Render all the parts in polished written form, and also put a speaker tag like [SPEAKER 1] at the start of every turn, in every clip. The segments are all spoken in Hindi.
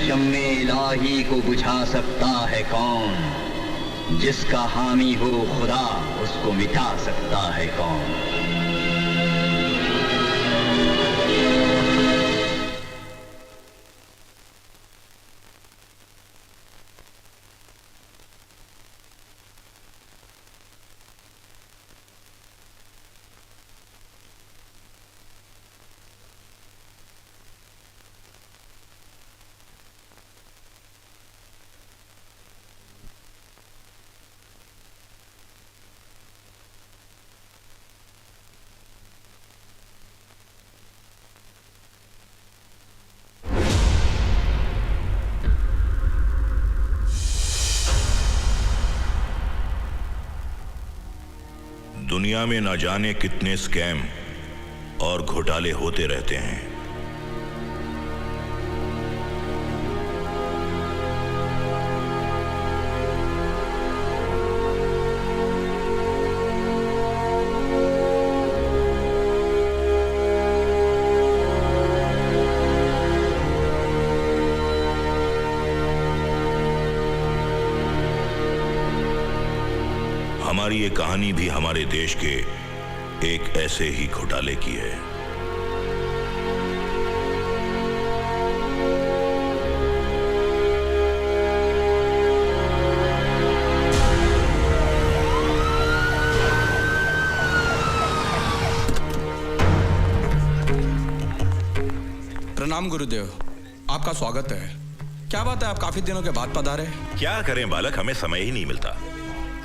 [SPEAKER 1] शम्मे इलाही को बुझा सकता है कौन? जिसका हामी हो खुदा उसको मिटा सकता है कौन?
[SPEAKER 2] दुनिया में न जाने कितने स्कैम और घोटाले होते रहते हैं। हमारी ये कहानी भी हमारे देश के एक ऐसे ही घोटाले की है।
[SPEAKER 3] प्रणाम गुरुदेव, आपका स्वागत है। क्या बात है, आप काफी दिनों के बाद पधारे।
[SPEAKER 2] क्या करें बालक, हमें समय ही नहीं मिलता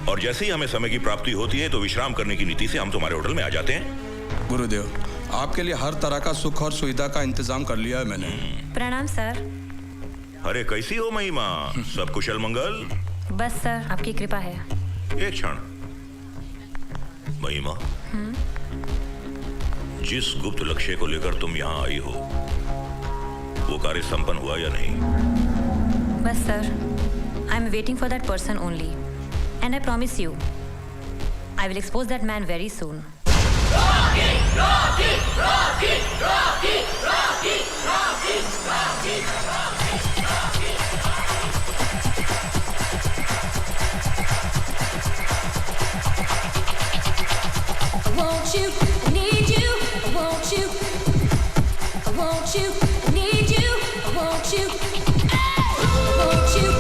[SPEAKER 2] और जैसे ही हमें समय की प्राप्ति होती है तो विश्राम करने की नीति से हम तुम्हारे होटल में आ जाते हैं।
[SPEAKER 3] गुरुदेव, आपके लिए हर तरह का सुख और सुविधा का इंतजाम कर लिया है मैंने।
[SPEAKER 4] प्रणाम सर।
[SPEAKER 2] अरे कैसी हो महिमा, सब कुशल मंगल?
[SPEAKER 4] बस सर, आपकी कृपा है।
[SPEAKER 2] एक क्षण महिमा, जिस गुप्त लक्ष्य को लेकर तुम यहाँ आई हो वो कार्य संपन्न हुआ या नहीं?
[SPEAKER 4] बस sir, I am waiting for that person only and I promise you I will expose that man very soon. Rocky, Rocky, Rocky, Rocky, Rocky, Rocky, Rocky, Rocky,
[SPEAKER 5] I want you, I need you, I want you, I want you, I need you, I want you, I want you.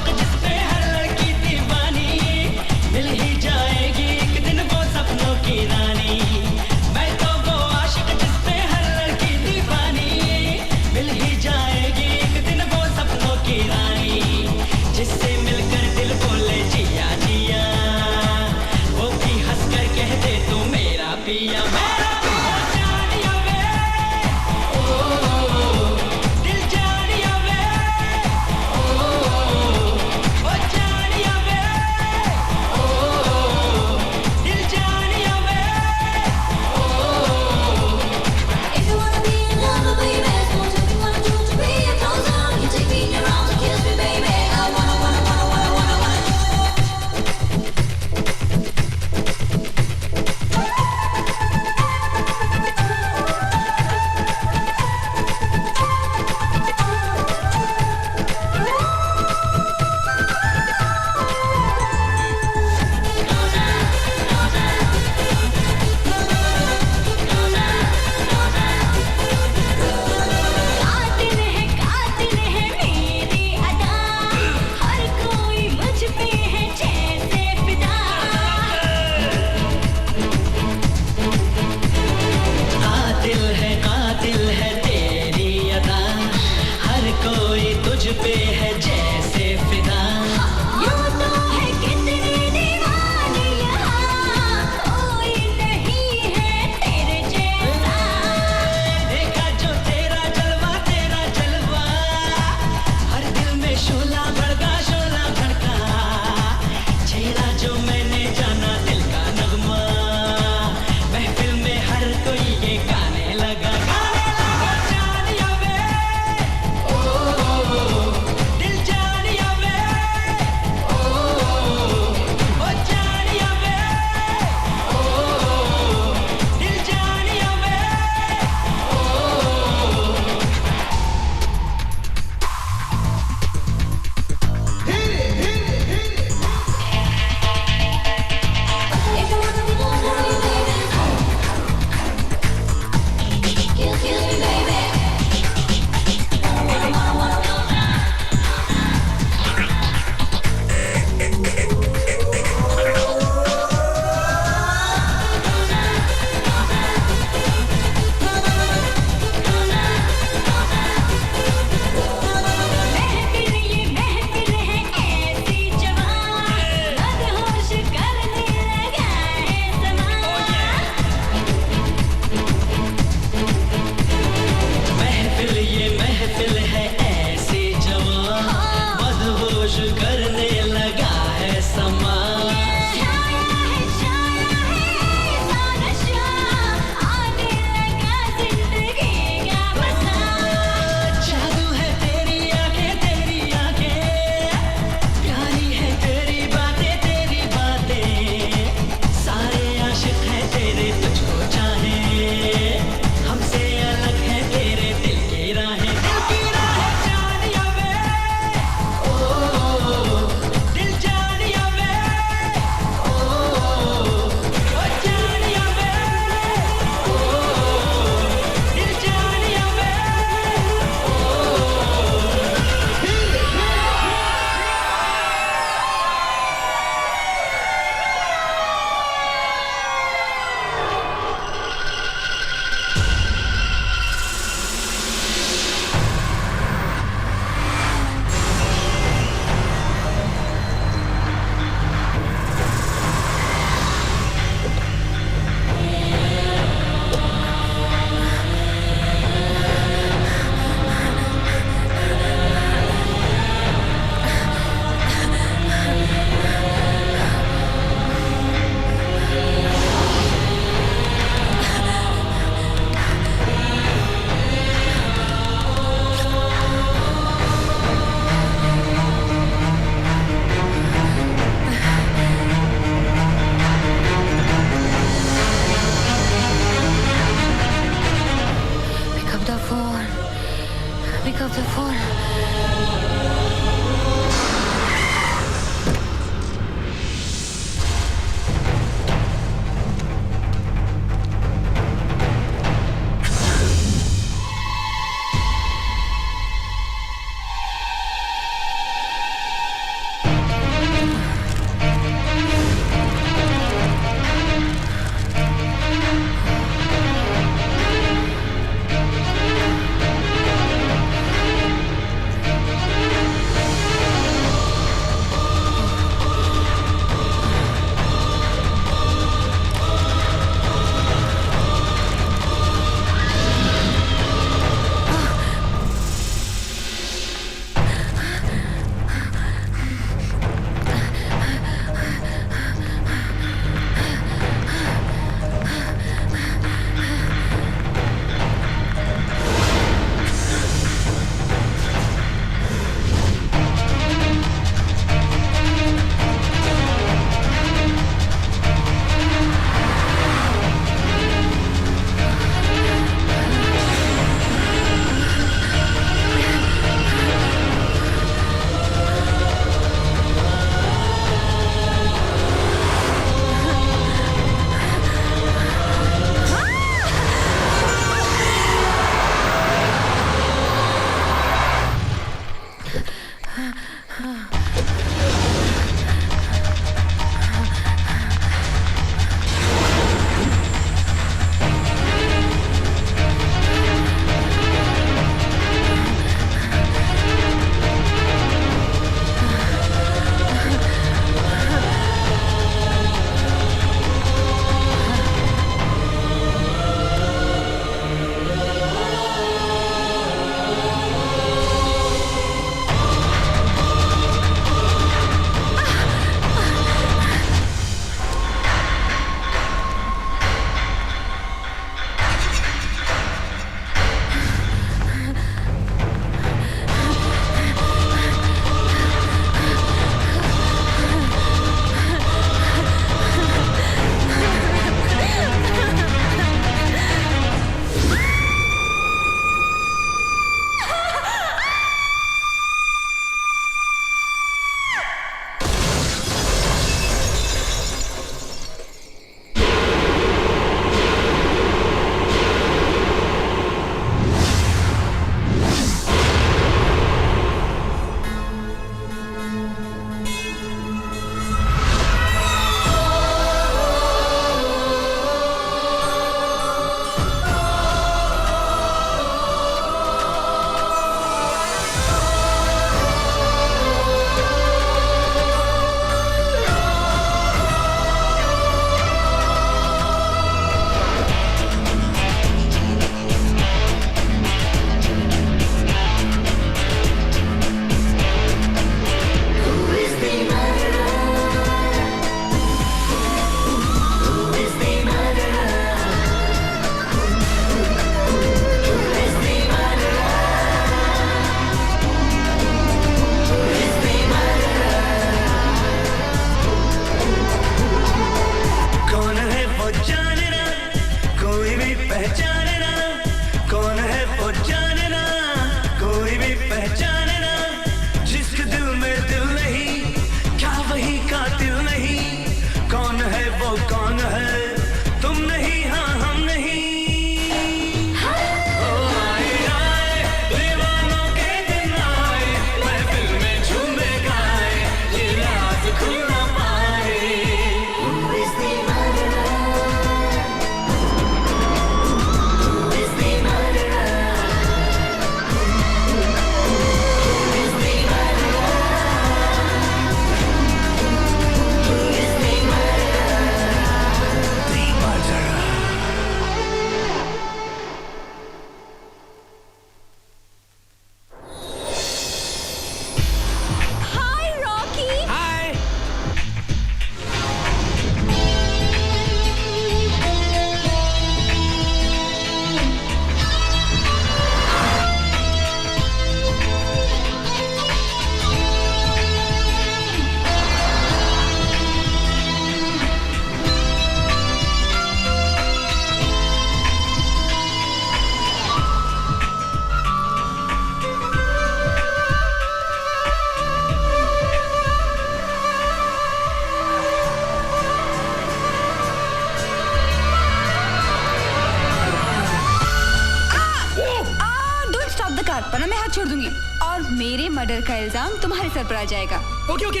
[SPEAKER 6] वरना मैं हाथ छोड़ दूंगी और मेरे मर्डर का इल्जाम तुम्हारे सर पर आ जाएगा।
[SPEAKER 7] Okay okay,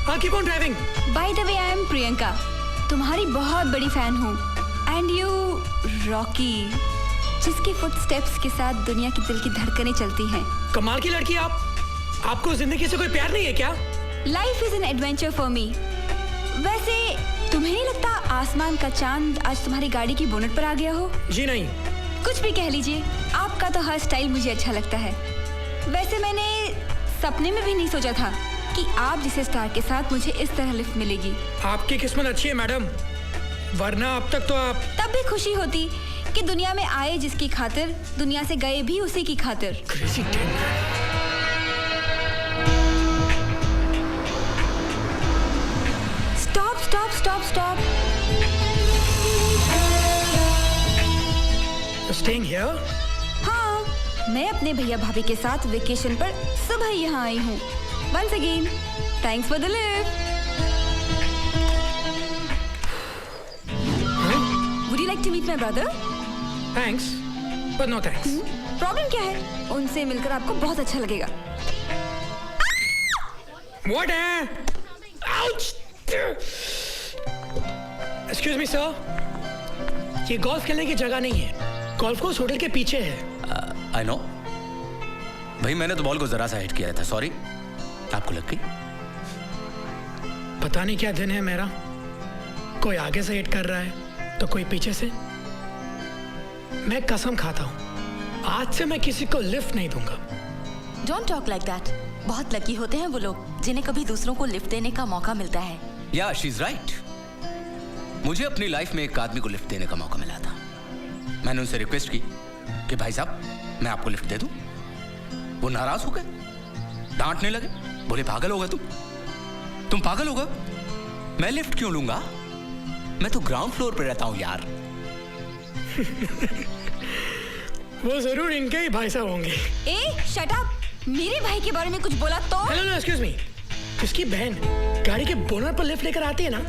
[SPEAKER 7] I'll keep on driving.
[SPEAKER 6] By the way I am Priyanka, तुम्हारी बहुत बड़ी फैन हूँ। एंड यू रॉकी, जिसके फुटस्टेप्स के साथ दुनिया की दिल की धड़कनें चलती हैं।
[SPEAKER 7] कमाल की लड़की आप। आपको जिंदगी से कोई प्यार नहीं है क्या?
[SPEAKER 6] Life is an adventure for me. वैसे तुम्हें नहीं लगता आसमान का चांद आज तुम्हारी गाड़ी की बोनट पर आ गया हो?
[SPEAKER 7] जी नहीं।
[SPEAKER 6] कुछ भी कह लीजिए, आपका तो हर स्टाइल मुझे अच्छा लगता है। वैसे मैंने सपने में भी नहीं सोचा था कि आप जिसे स्टार के साथ मुझे इस तरह लिफ्ट मिलेगी।
[SPEAKER 7] आपकी किस्मत अच्छी है मैडम, वरना अब तक तो आप।
[SPEAKER 6] तब भी खुशी होती कि दुनिया में आए जिसकी खातिर, दुनिया से गए भी उसी की खातिर।
[SPEAKER 7] Crazy thing.
[SPEAKER 6] Stop stop stop.
[SPEAKER 7] Staying here?
[SPEAKER 6] हाँ, मैं अपने भैया भाभी के साथ वेकेशन पर सुबह यहाँ आई हूँ। Once again, thanks for the lift. Would you like to meet my brother?
[SPEAKER 7] Thanks, but no thanks.
[SPEAKER 6] Problem क्या है? उनसे मिलकर आपको बहुत अच्छा लगेगा।
[SPEAKER 7] What? Ouch! Excuse me, sir. ये गोल्फ खेलने की जगह नहीं है। गोल्फ कोर्स होटल के पीछे है।
[SPEAKER 3] आई नो भाई, मैंने तो बॉल को जरा सा हिट किया था, सॉरी। आपको लग गई?
[SPEAKER 7] पता नहीं क्या दिन है मेरा, कोई आगे से हिट कर रहा है तो कोई पीछे से। मैं कसम खाता हूँ, आज से मैं किसी को लिफ्ट नहीं दूंगा।
[SPEAKER 8] Don't talk like that. बहुत लकी होते हैं वो लोग जिन्हें कभी दूसरों को लिफ्ट देने का मौका मिलता है।
[SPEAKER 3] या शी इज राइट। मुझे अपनी लाइफ में एक आदमी को लिफ्ट देने का मौका मिला था। मैंने उनसे रिक्वेस्ट की कि भाई साहब मैं आपको लिफ्ट दे दूं। वो नाराज हो गए, डांटने लगे, बोले पागल हो गए तुम पागल हो गए, मैं लिफ्ट क्यों लूंगा, मैं तो ग्राउंड फ्लोर पे रहता हूं यार।
[SPEAKER 7] वो जरूर इनके ही भाई साहब होंगे।
[SPEAKER 6] ए, शट अप। मेरे भाई के बारे में कुछ बोला तो?
[SPEAKER 7] Hello no, excuse me. जिसकी बहन गाड़ी के बोनट पर लिफ्ट लेकर आती है ना,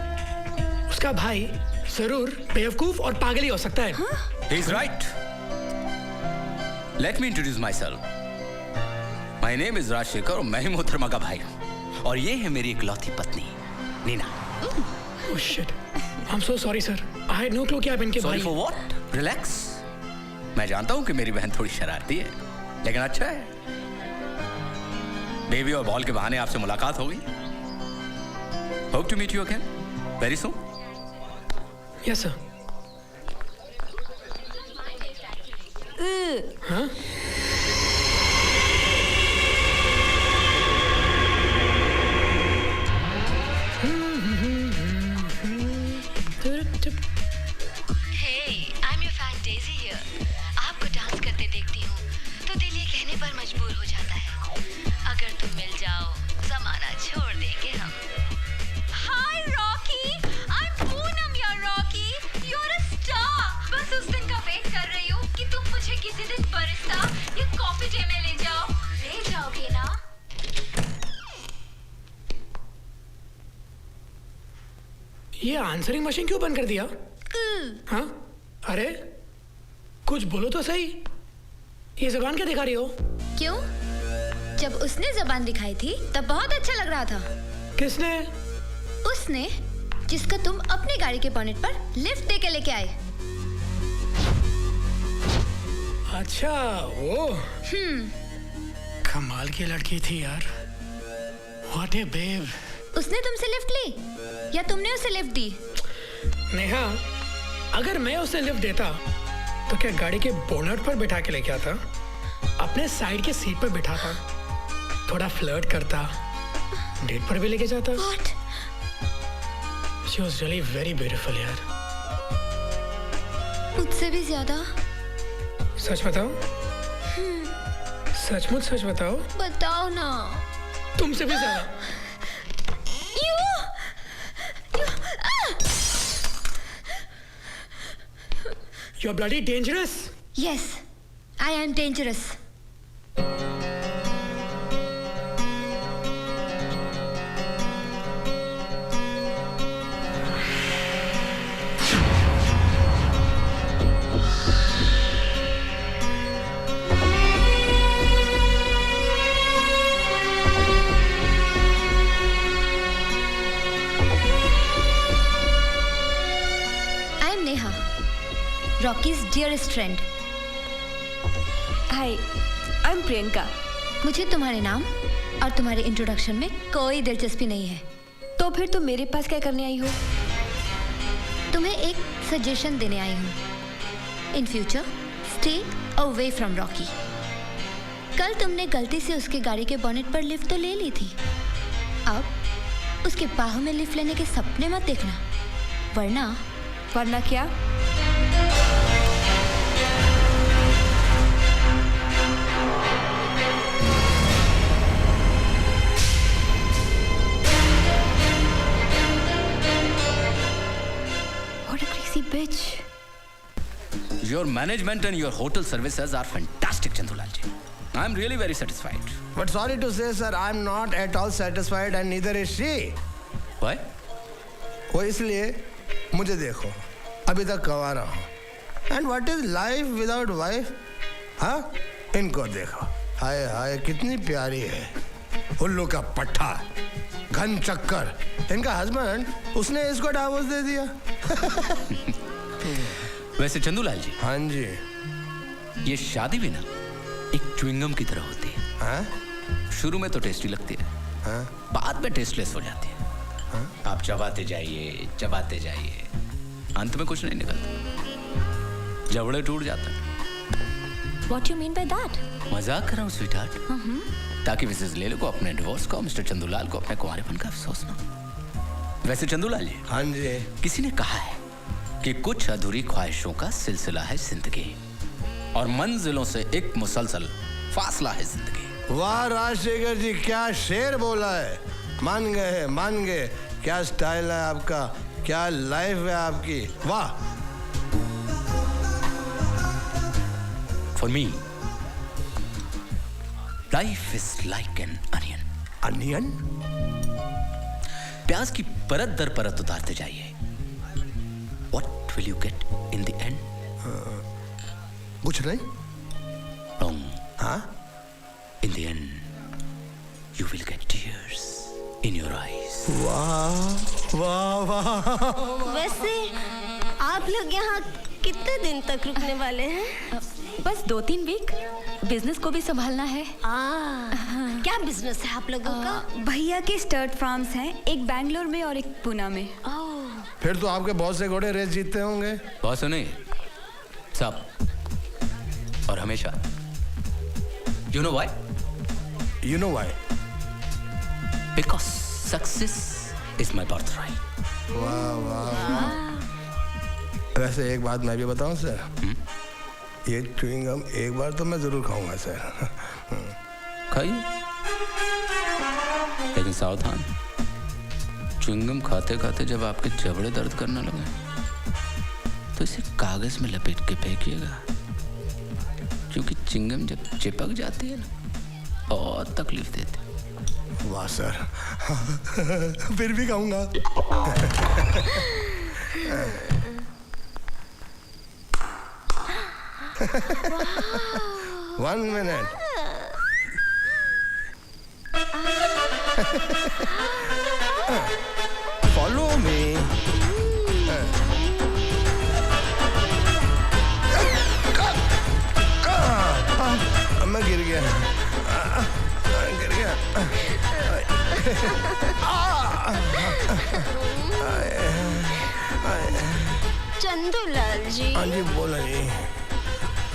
[SPEAKER 7] उसका भाई जरूर बेवकूफ और पागल ही हो सकता है।
[SPEAKER 3] He is right. Let me introduce myself. My name is Rajshekhar और मैं ही मोहतरमा का भाई हूँ। और ये है मेरी इकलौती पत्नी Neena.
[SPEAKER 7] Oh shit. I'm so sorry sir. I had no clue कि आप इनके भाई।
[SPEAKER 3] Sorry for what? Relax. मैं जानता हूँ कि मेरी बहन थोड़ी शरारती है, लेकिन अच्छा है। बेबी और बॉल के बहाने आपसे मुलाकात होगी। Hope to meet you again very soon.
[SPEAKER 7] Yes sir. हाँ?
[SPEAKER 8] आपको डांस करते देखती हूँ तो दिल ये कहने पर मजबूर हो जाता है, अगर तुम मिल जाओ जमाना छोड़ देंगे हम। Hi Rocky, I am Poonam यार। Rocky, you are a star. बस उस दिन का वेट कर रही हूँ कि तुम मुझे किसी दिन बरिस्ता या कॉफी डे में ले जाओगे ना?
[SPEAKER 7] ये आंसरिंग मशीन क्यों बंद कर दिया? हाँ? अरे कुछ बोलो तो सही। ये जबान क्या दिखा रही हो?
[SPEAKER 9] क्यों? जब उसने जबान दिखाई थी तब बहुत अच्छा लग रहा था।
[SPEAKER 7] किसने?
[SPEAKER 9] उसने, जिसको तुम अपनी गाड़ी के बॉनेट पर लिफ्ट दे के लेके आए।
[SPEAKER 7] अच्छा वो। कमाल की लड़की थी यार। What a babe.
[SPEAKER 9] उसने तुमसे लिफ्ट ली या तुमने उसे लिफ्ट दी?
[SPEAKER 7] नेहा, अगर मैं उसे लिफ्ट देता तो क्या गाड़ी के बोनट पर बिठा के लेके आता, अपने साइड के सीट पर बिठाता, थोड़ा फ्लर्ट करता, डेट पर भी लेके जाता।
[SPEAKER 9] What?
[SPEAKER 7] She was really very beautiful यार।
[SPEAKER 9] मुझसे भी ज्यादा।
[SPEAKER 7] सच बताओ? सचमुच सच बताओ।
[SPEAKER 9] बताओ ना।
[SPEAKER 7] तुमसे भी ज्यादा। You're bloody dangerous.
[SPEAKER 9] Yes, I am dangerous. Rockies dearest friend.
[SPEAKER 6] Hi, I am Priyanka.
[SPEAKER 9] मुझे तुम्हारे नाम और तुम्हारे इंट्रोडक्शन में कोई दिलचस्पी नहीं है।
[SPEAKER 6] तो फिर तुम मेरे पास क्या करने आई हो?
[SPEAKER 9] तुम्हें एक सजेशन देने आई हूँ। In future stay away from Rocky. कल तुमने गलती से उसके गाड़ी के बॉनेट पर लिफ्ट तो ले ली थी, अब उसके बाहों में लिफ्ट लेने के सपने मत देखना,
[SPEAKER 6] वरना क्या? What a crazy bitch.
[SPEAKER 3] Your management and your hotel services are fantastic, Chandulal ji. I'm really very satisfied.
[SPEAKER 10] But sorry to say, sir, I'm not at all satisfied and neither is she.
[SPEAKER 3] Why?
[SPEAKER 10] वो इसलिए, मुझे देखो, अभी तक कवारा हूँ. And what is life without wife? हाँ? इनको देखो. हाय हाय कितनी प्यारी है. उल्लू का पट्टा, घन चक्कर. इनका हस्बैंड, उसने इसको डाइवोर्स दे दिया.
[SPEAKER 3] वैसे चंदूलाल जी.
[SPEAKER 10] हाँ जी.
[SPEAKER 3] ये शादी भी ना एक च्युइंगम की तरह होती है.
[SPEAKER 10] हाँ?
[SPEAKER 3] शुरू में तो टेस्टी लगती है,
[SPEAKER 10] हाँ?
[SPEAKER 3] बाद में टेस्टलेस हो जाती है.
[SPEAKER 10] हाँ?
[SPEAKER 3] आप चबाते जाइए, अंत में कुछ नहीं निकलता, जबड़े टूट जाते हैं.
[SPEAKER 4] What do you mean by that?
[SPEAKER 3] मजाक कर रहा हूँ स्वीटहार्ट, ताकि मिसेस लेले को अपने डिवोर्स का, मिस्टर चंदूलाल को अपने कुंवारेपन का अफसोस ना. वैसे चंदूलाल जी.
[SPEAKER 10] हाँ जी.
[SPEAKER 3] किसी ने कहा है कि कुछ अधूरी ख्वाहिशों का सिलसिला है जिंदगी, और मंजिलों से एक मुसलसल फासला है जिंदगी.
[SPEAKER 10] वाह राजशेखर जी, क्या शेर बोला है. मान गए. क्या स्टाइल है आपका, क्या लाइफ है आपकी. वाह.
[SPEAKER 3] For me life is like an onion.
[SPEAKER 10] Onion?
[SPEAKER 3] प्याज की परत दर परत उतारते जाइए. What will you get in the end?
[SPEAKER 10] कुछ नहीं.
[SPEAKER 3] Wrong.
[SPEAKER 10] हाँ?
[SPEAKER 3] In the end, you will get tears in your eyes.
[SPEAKER 10] वाह वाह वाह.
[SPEAKER 11] वैसे आप लोग यहाँ कितने दिन तक रुकने वाले हैं?
[SPEAKER 6] बस 2-3 वीक. बिजनेस को भी संभालना है.
[SPEAKER 11] क्या बिजनेस है आप लोगों का?
[SPEAKER 6] भैया के स्टर्ड फार्म्स हैं, एक बैंगलोर में और एक पुणे में.
[SPEAKER 10] फिर तो आपके बहुत से घोड़े रेस जीतते होंगे.
[SPEAKER 3] बहुत से नहीं, सब और हमेशा. You know why?
[SPEAKER 10] You know why?
[SPEAKER 3] Because success is my birthright.
[SPEAKER 10] वाह वाह. वैसे एक बात मैं भी बताऊं सर. ये च्युइंगम एक बार तो मैं जरूर खाऊंगा सर.
[SPEAKER 3] खाइए, लेकिन सावधान. च्युइंगम खाते खाते जब आपके जबड़े दर्द करने लगे तो इसे कागज में लपेट के फेंकिएगा, क्योंकि च्युइंगम जब चिपक जाती है ना और तकलीफ देती.
[SPEAKER 10] वाह सर. फिर भी खाऊंगा. One minute. Follow me. मैं गिर गया.
[SPEAKER 11] चंदूलाल जी.
[SPEAKER 10] हाँ जी बोला जी.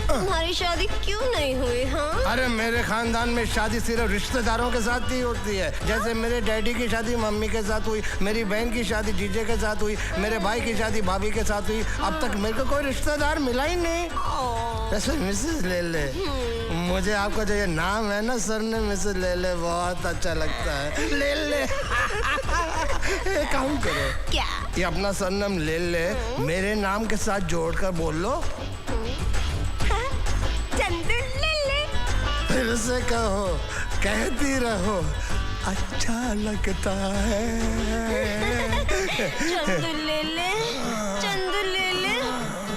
[SPEAKER 11] तुम्हारी शादी क्यों नहीं हुई? हाँ?
[SPEAKER 10] अरे मेरे खानदान में शादी सिर्फ रिश्तेदारों के साथ ही होती है. जैसे मेरे डैडी की शादी मम्मी के साथ हुई, मेरी बहन की शादी जीजे के साथ हुई, मेरे भाई की शादी भाभी के साथ हुई. अब तक मेरे को कोई रिश्तेदार मिला ही नहीं. वैसे मिसेस लेले, मुझे आपका जो ये नाम है ना सर ने, मिसेस लेले, बहुत अच्छा लगता है. लेले. एक काम करो.
[SPEAKER 11] क्या?
[SPEAKER 10] ये अपना सरनाम लेले मेरे नाम के साथ जोड़कर बोल लो. फिर से कहो, कहती रहो, अच्छा लगता है.
[SPEAKER 11] चंदू ले ले, चंदू ले ले,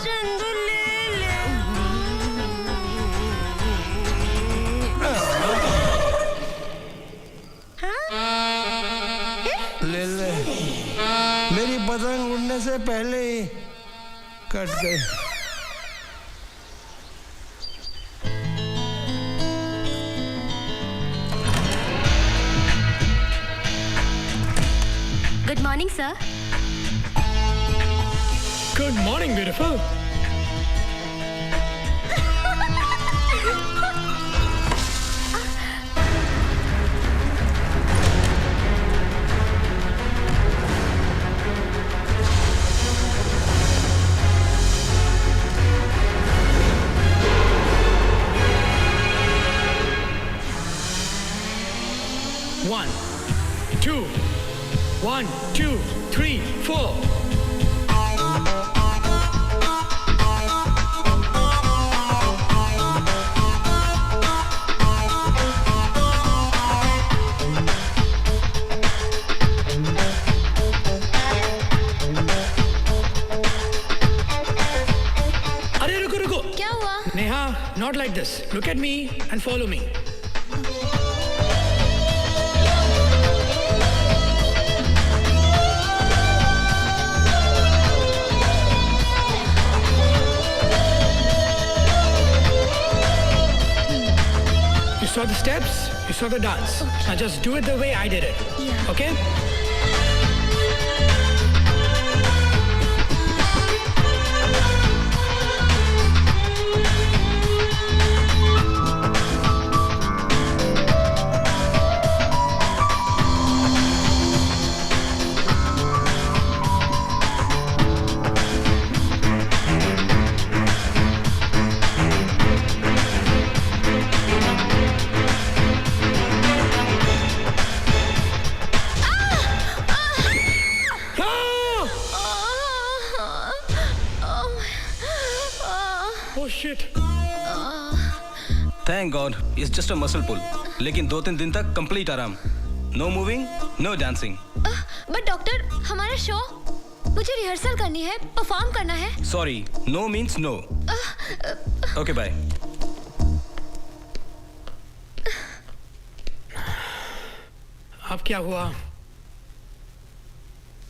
[SPEAKER 11] चंदू ले ले.
[SPEAKER 10] ले ले. मेरी पतंग उड़ने से पहले ही कट गई.
[SPEAKER 9] sir.
[SPEAKER 7] Good morning, beautiful. One, two, 1, 2, 3, 4. अरे रुको रुको.
[SPEAKER 9] क्या हुआ?
[SPEAKER 7] Neha, not like this. Look at me and follow me. You saw the steps, you saw the dance. Now just do it the way I did it.
[SPEAKER 9] Yeah.
[SPEAKER 7] Okay? Oh shit.
[SPEAKER 12] Thank God, it's just a muscle pull. लेकिन 2-3 दिन तक complete आराम. No moving, no dancing.
[SPEAKER 9] But doctor, हमारा शो, मुझे रिहर्सल करनी है, परफॉर्म करना है.
[SPEAKER 12] Sorry, no means no. Okay, bye.
[SPEAKER 7] अब क्या हुआ?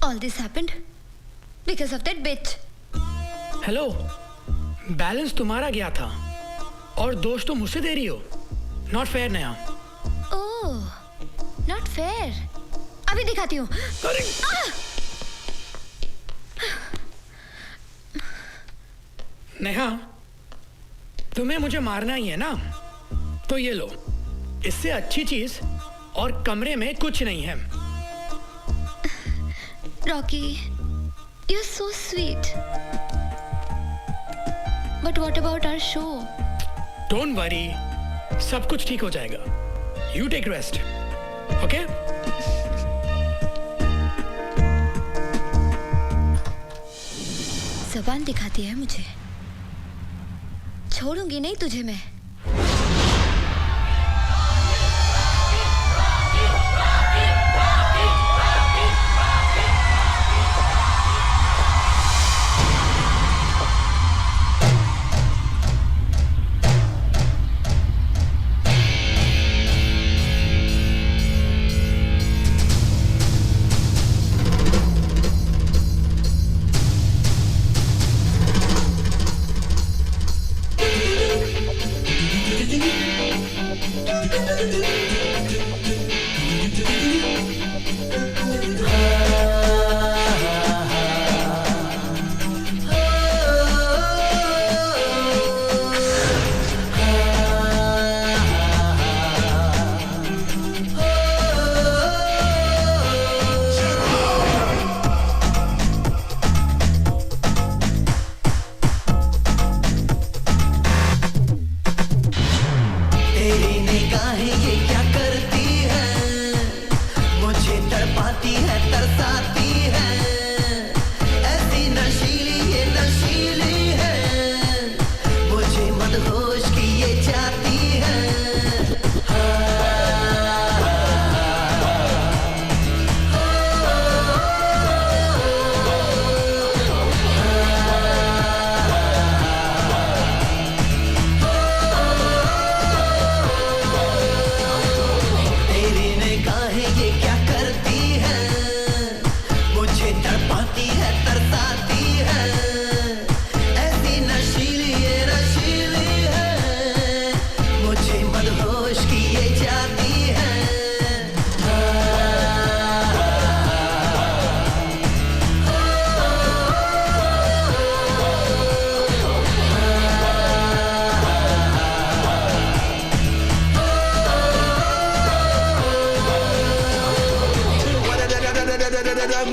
[SPEAKER 9] All this happened because of that bitch.
[SPEAKER 7] Hello, balance तुम्हारा गया था और दोष तो मुझसे दे रही हो. Not fair Neha.
[SPEAKER 9] Oh, not fair. अभी दिखाती हूँ.
[SPEAKER 7] नेहा, तुम्हें मुझे मारना ही है ना? तो ये लो, इससे अच्छी चीज और कमरे में कुछ नहीं है.
[SPEAKER 9] Rocky, you're so sweet. But what about our show?
[SPEAKER 7] Don't worry, सब कुछ ठीक हो जाएगा. You take rest, okay?
[SPEAKER 9] ज़बान दिखाती है मुझे. छोड़ूंगी नहीं तुझे मैं.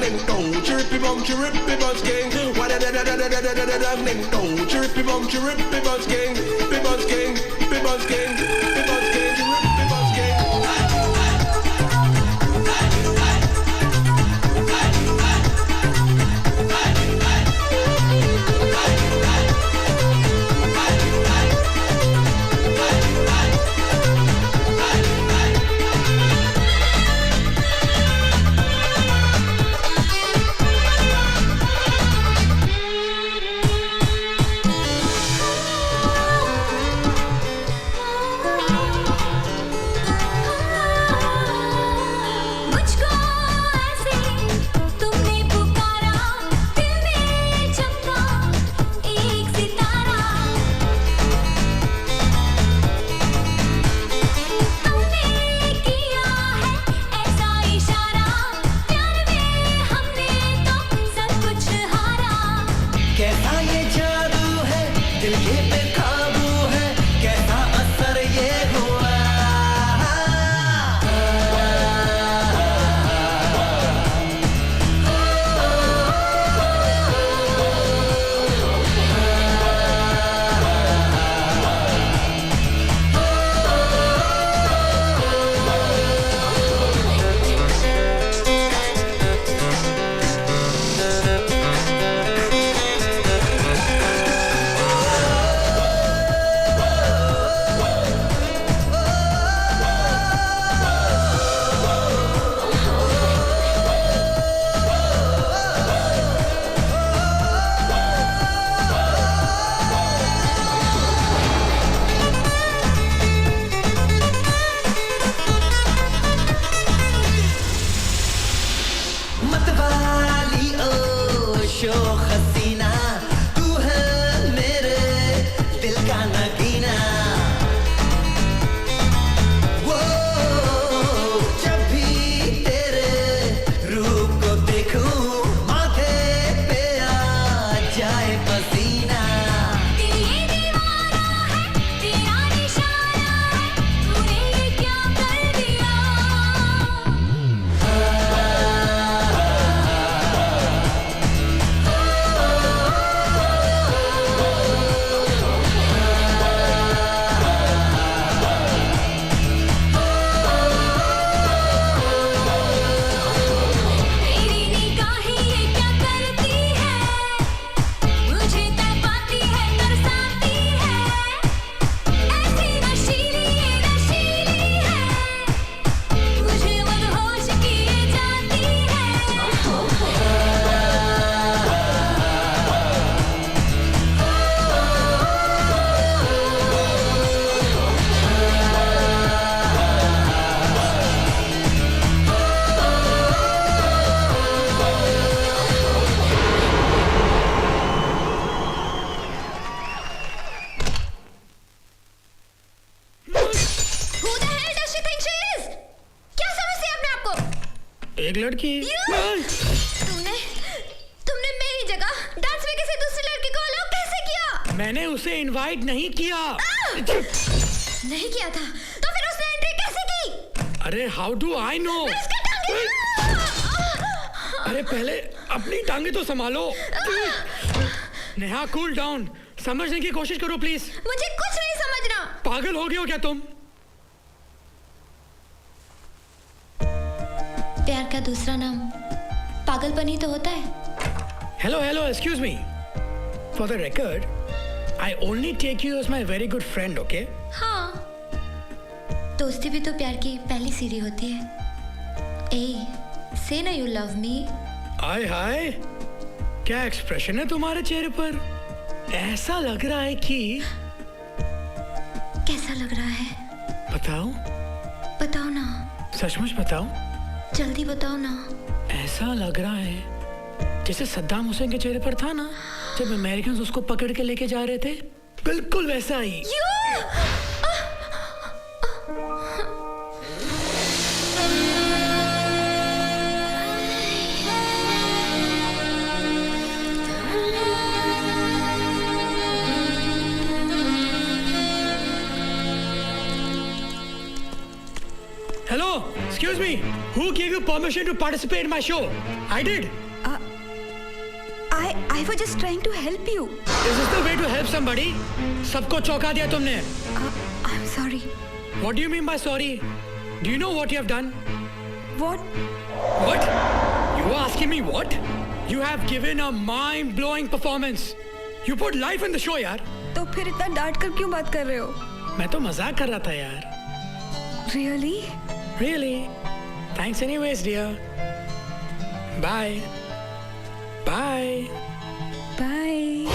[SPEAKER 13] ding dong, chirpy bum chirpy buzz king. What da da da da da da da da da ding dong, chirpy bum chirpy buzz king, be buzz king, be buzz king, be buzz king, chirpy buzz king.
[SPEAKER 7] एक लड़की
[SPEAKER 6] तुमने मेरी जगह डांस में किसी दूसरी लड़की को अलाउ कैसे किया?
[SPEAKER 7] मैंने उसे इनवाइट नहीं किया।
[SPEAKER 6] नहीं किया था तो फिर उसने एंट्री कैसे की?
[SPEAKER 7] अरे हाउ डू आई नो? अरे पहले अपनी टांगे तो संभालो। नेहा कूल डाउन, समझने की कोशिश करो प्लीज।
[SPEAKER 6] मुझे कुछ नहीं समझना।
[SPEAKER 7] पागल हो गए हो क्या तुम?
[SPEAKER 9] प्यार का दूसरा नाम पागलपन ही तो होता है।
[SPEAKER 7] Hello hello, excuse me. For the record, I only take you as my very good friend, okay?
[SPEAKER 9] हाँ, दोस्ती भी तो प्यार की पहली सीढ़ी होती है। ए, से ना यू लव मी।
[SPEAKER 7] हाय हाय, क्या एक्सप्रेशन है तुम्हारे चेहरे पर? ऐसा लग रहा है कि
[SPEAKER 9] कैसा लग रहा है?
[SPEAKER 7] बताओ
[SPEAKER 9] बताओ ना,
[SPEAKER 7] सचमुच बताओ,
[SPEAKER 9] जल्दी बताओ ना।
[SPEAKER 7] ऐसा लग रहा है जैसे सद्दाम हुसैन के चेहरे पर था ना जब अमेरिकन उसको पकड़ के लेके जा रहे थे, बिल्कुल वैसा ही। Hello Excuse me, who gave you permission to participate in my show? I did.
[SPEAKER 6] I was just trying to help you.
[SPEAKER 7] Is this the way to help somebody? सबको चौंका दिया तुमने.
[SPEAKER 6] I'm sorry.
[SPEAKER 7] What do you mean by sorry? Do you know what you have done?
[SPEAKER 6] What?
[SPEAKER 7] What? You are asking me what? You have given a mind-blowing performance. You put life in the show, यार.
[SPEAKER 6] तो फिर इतना डांट कर क्यों बात कर रहे हो?
[SPEAKER 7] मैं तो मजाक कर रहा था यार.
[SPEAKER 6] Really?
[SPEAKER 7] Really? Thanks anyways, dear. Bye. Bye.
[SPEAKER 6] Bye.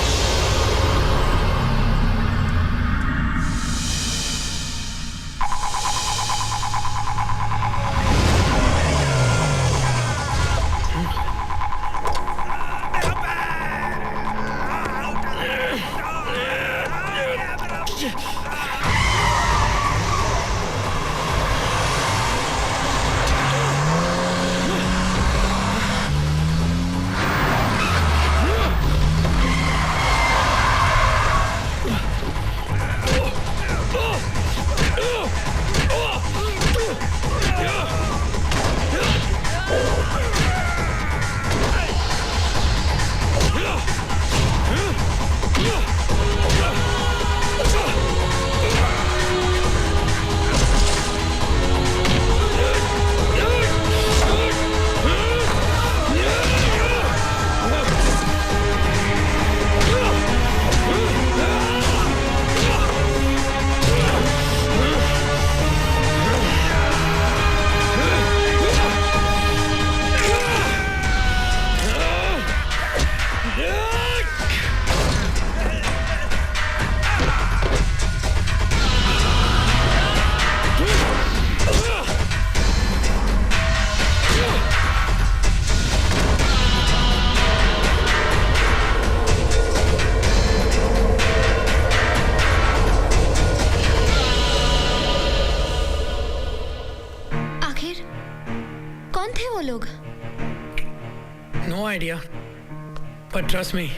[SPEAKER 7] No idea. But trust me,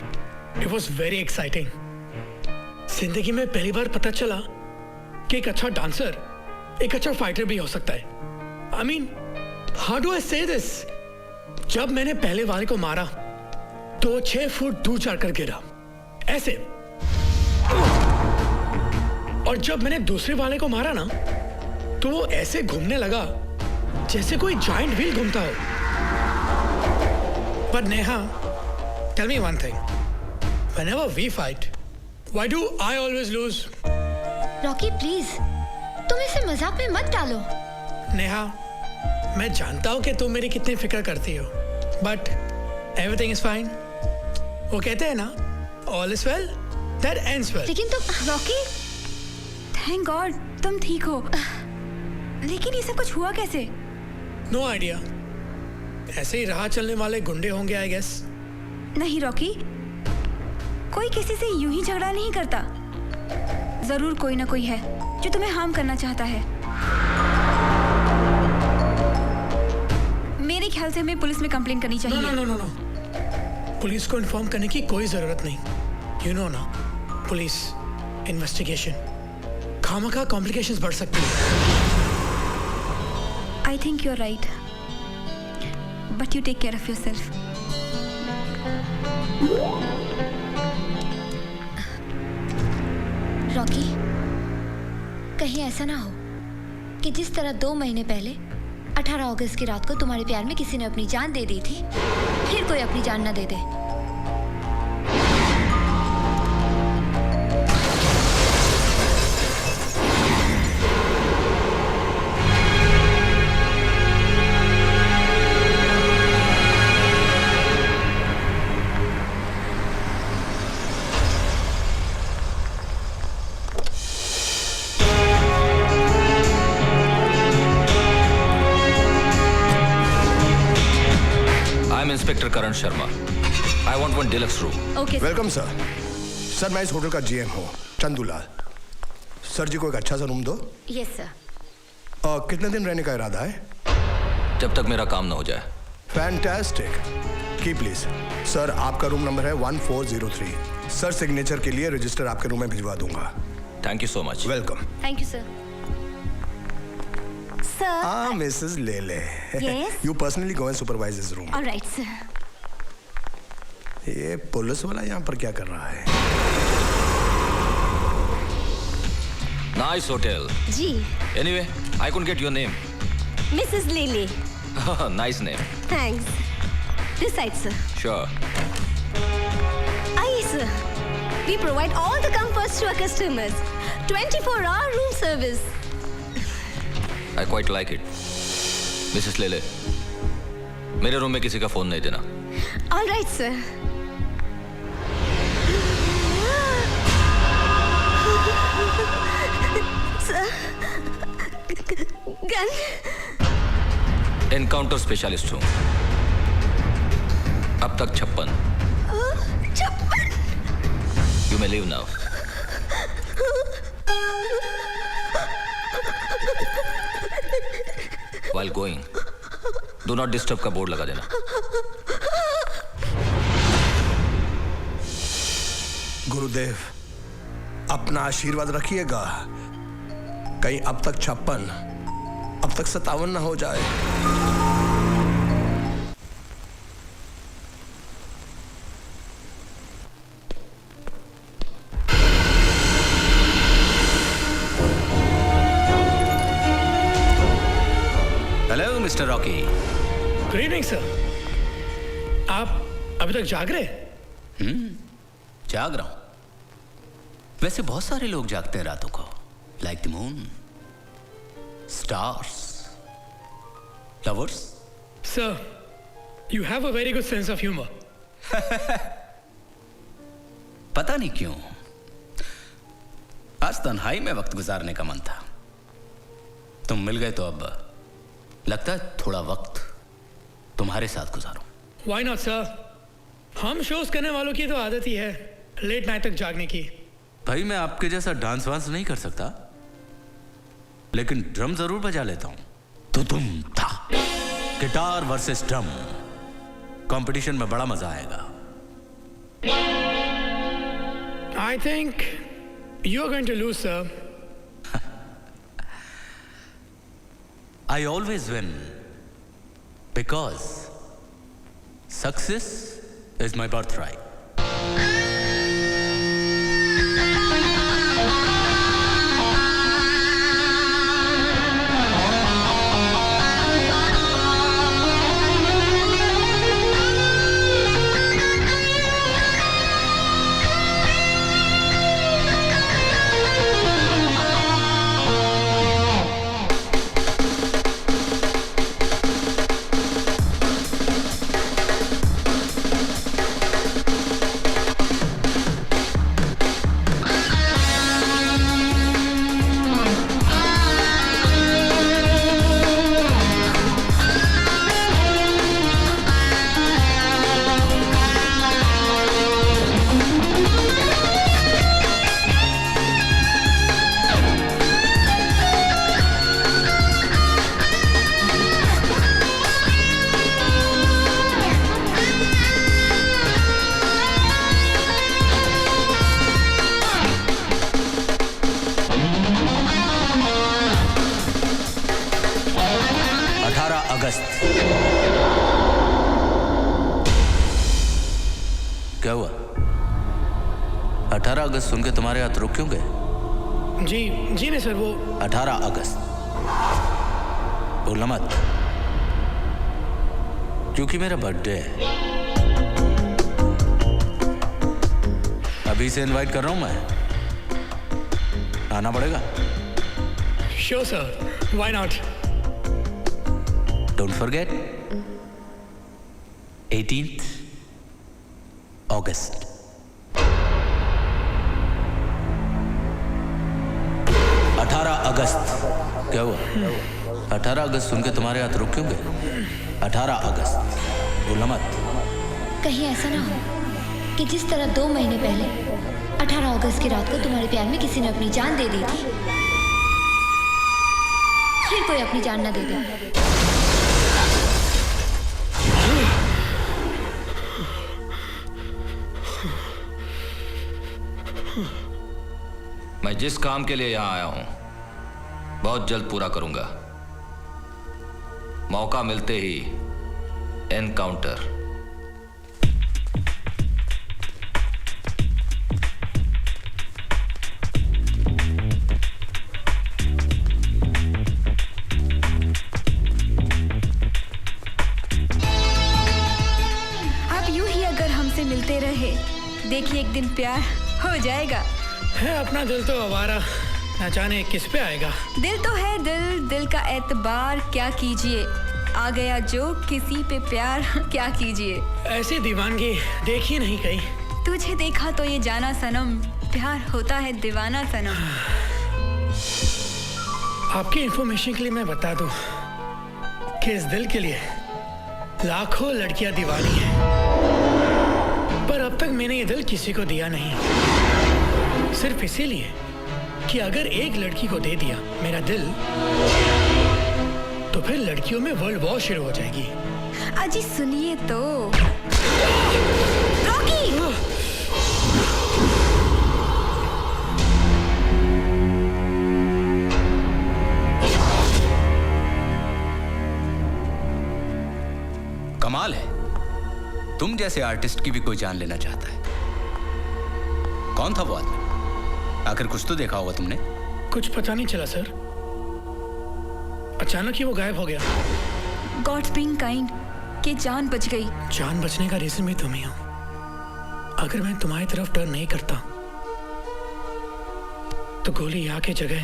[SPEAKER 7] it was very exciting. जिंदगी में पहली बार पता चला कि एक अच्छा डांसर एक अच्छा फाइटर भी हो सकता है. I mean, how do I say this? जब मैंने पहले वाले को मारा तो 6 फुट दूर जाकर गिरा ऐसे, और जब मैंने दूसरे वाले को मारा ना तो वो ऐसे घूमने लगा जैसे कोई जायंट व्हील घूमता हो. But Neha, tell me one thing. Whenever we fight, why do I always lose?
[SPEAKER 9] Rocky please, तुम इसे मजाक में मत डालो.
[SPEAKER 7] नेहा, मैं जानता हूँ कि तुम मेरी कितनी फिक्र करती हो, but everything is fine. वो कहते हैं ना, all is well, that ends well.
[SPEAKER 6] लेकिन तुम रॉकी, थैंक गॉड तुम ठीक हो. लेकिन ये सब कुछ हुआ कैसे?
[SPEAKER 7] No idea. ऐसे ही राह चलने वाले गुंडे होंगे आई गेस.
[SPEAKER 6] नहीं रॉकी, कोई किसी से यूं ही झगड़ा नहीं करता. जरूर कोई ना कोई है जो तुम्हें हार्म करना चाहता है. मेरे ख्याल से हमें पुलिस में कंप्लेन करनी चाहिए.
[SPEAKER 7] नो. पुलिस को इन्फॉर्म करने की कोई जरूरत नहीं. यू नो ना, पुलिस इन्वेस्टिगेशन खामखा कॉम्प्लिकेशंस बढ़ सकती है.
[SPEAKER 6] I think you are right, but you take care of yourself.
[SPEAKER 9] Rocky, कहीं ऐसा ना हो कि जिस तरह 2 महीने पहले 18 अगस्त की रात को तुम्हारे प्यार में किसी ने अपनी जान दे दी थी, फिर कोई अपनी जान ना दे दे.
[SPEAKER 12] Inspector Karan Sharma. I want one deluxe room.
[SPEAKER 6] Okay.
[SPEAKER 10] Welcome sir. Sir मैं इस होटल का GM हूँ, चंदूलाल. सर जी को एक अच्छा सा रूम दो.
[SPEAKER 9] Yes sir.
[SPEAKER 10] कितने दिन रहने का इरादा है?
[SPEAKER 12] जब तक मेरा काम ना हो जाए.
[SPEAKER 10] फैंटास्टिक. की प्लीज. सर आपका रूम नंबर है 1403. सर सिग्नेचर के लिए रजिस्टर आपके रूम में भिजवा दूंगा.
[SPEAKER 12] Thank you so much.
[SPEAKER 10] Welcome.
[SPEAKER 9] Thank you sir.
[SPEAKER 11] Sir.
[SPEAKER 10] Mrs. Lele.
[SPEAKER 11] Yes?
[SPEAKER 10] You personally go and supervise his room.
[SPEAKER 11] All right, sir.
[SPEAKER 10] ये पुलिस वाला यहाँ पर क्या कर रहा है?
[SPEAKER 14] Nice hotel.
[SPEAKER 11] जी.
[SPEAKER 14] Anyway, I couldn't get your name.
[SPEAKER 11] Mrs. Lily.
[SPEAKER 14] Nice name.
[SPEAKER 11] Thanks. This side, sir.
[SPEAKER 14] Sure.
[SPEAKER 11] Aye, sir. We provide all the comforts to our customers. 24-hour room service.
[SPEAKER 14] I quite like it. Mrs. Lele, मेरे रूम में किसी का फोन नहीं देना.
[SPEAKER 11] All right, sir. Sir. Gun.
[SPEAKER 14] Encounter specialist हूँ. अब तक 56.
[SPEAKER 11] 56.
[SPEAKER 14] You may leave now. While going, do not disturb का बोर्ड लगा देना.
[SPEAKER 10] गुरुदेव, अपना आशीर्वाद रखिएगा. कहीं अब तक 56, अब तक 57 ना हो जाए.
[SPEAKER 3] Hello mister Rocky.
[SPEAKER 7] Good evening sir. आप अभी तक जाग रहे?
[SPEAKER 3] जाग रहा हूं. वैसे बहुत सारे लोग जागते हैं रातों को. Like the moon, stars, lovers.
[SPEAKER 7] Sir, you have a very good sense of humour.
[SPEAKER 3] पता नहीं क्यों आज तन्हाई में वक्त गुजारने का मन था. तुम मिल गए तो अब लगता है थोड़ा वक्त तुम्हारे साथ गुजारूं.
[SPEAKER 7] Why not sir. हम शोज करने वालों की तो आदत ही है लेट नाइट तक जागने की.
[SPEAKER 3] भाई मैं आपके जैसा डांस वांस नहीं कर सकता, लेकिन ड्रम जरूर बजा लेता हूं. तो तुम था गिटार वर्सेस ड्रम. कंपटीशन में बड़ा मजा आएगा.
[SPEAKER 7] I think you are going to lose sir.
[SPEAKER 3] I always win because success is my birthright. क्या हुआ? 18 अगस्त सुन के तुम्हारे हाथ रुक क्यों गए?
[SPEAKER 7] जी नहीं सर. वो
[SPEAKER 3] 18 अगस्त भूलना मत, क्योंकि मेरा बर्थडे है. अभी से इनवाइट कर रहा हूं मैं. आना पड़ेगा.
[SPEAKER 7] Sure sir. Why not.
[SPEAKER 3] Don't forget 18th अगस्त. अगस्त. क्या हुआ? 18 अगस्त सुन के तुम्हारे हाथ रुक क्यों गए? 18 अगस्त भूलना मत.
[SPEAKER 9] कहीं ऐसा ना हो कि जिस तरह 2 महीने पहले 18 अगस्त की रात को तुम्हारे प्यार में किसी ने अपनी जान दे दी थी, फिर कोई अपनी जान ना दे दे.
[SPEAKER 14] मैं जिस काम के लिए यहाँ आया हूँ बहुत जल्द पूरा करूंगा. मौका मिलते ही एनकाउंटर।
[SPEAKER 6] आप यूं ही अगर हमसे मिलते रहे, देखिए एक दिन प्यार हो जाएगा।
[SPEAKER 7] है अपना दिल तो आवारा, न जाने किस पे आएगा।
[SPEAKER 6] दिल तो है दिल, दिल का एतबार क्या कीजिए, आ गया जो किसी पे प्यार क्या कीजिए।
[SPEAKER 7] ऐसी दीवानगी देखी नहीं कहीं।
[SPEAKER 6] तुझे देखा तो ये जाना सनम, प्यार होता है दीवाना सनम।
[SPEAKER 7] आपकी इंफॉर्मेशन के लिए मैं बता दूं कि इस दिल के लिए लाखों लड़कियां दीवानी हैं, पर अब तक मैंने ये दिल किसी को दिया नहीं। सिर्फ इसीलिए कि अगर एक लड़की को दे दिया मेरा दिल, तो फिर लड़कियों में वर्ल्ड वॉर शुरू हो जाएगी।
[SPEAKER 6] अजी सुनिए तो। रॉकी!
[SPEAKER 3] कमाल है, तुम जैसे आर्टिस्ट की भी कोई जान लेना चाहता है। कौन था वो आदमी? आखिर कुछ तो देखा होगा तुमने।
[SPEAKER 7] कुछ पता नहीं चला सर, अचानक ही वो गायब हो गया।
[SPEAKER 6] गॉड्स बीइंग काइंड कि जान बच गई।
[SPEAKER 7] जान बचने का रीजन भी तुम ही हो। अगर मैं तुम्हारी तरफ टर्न नहीं करता तो गोली यहाँ की जगह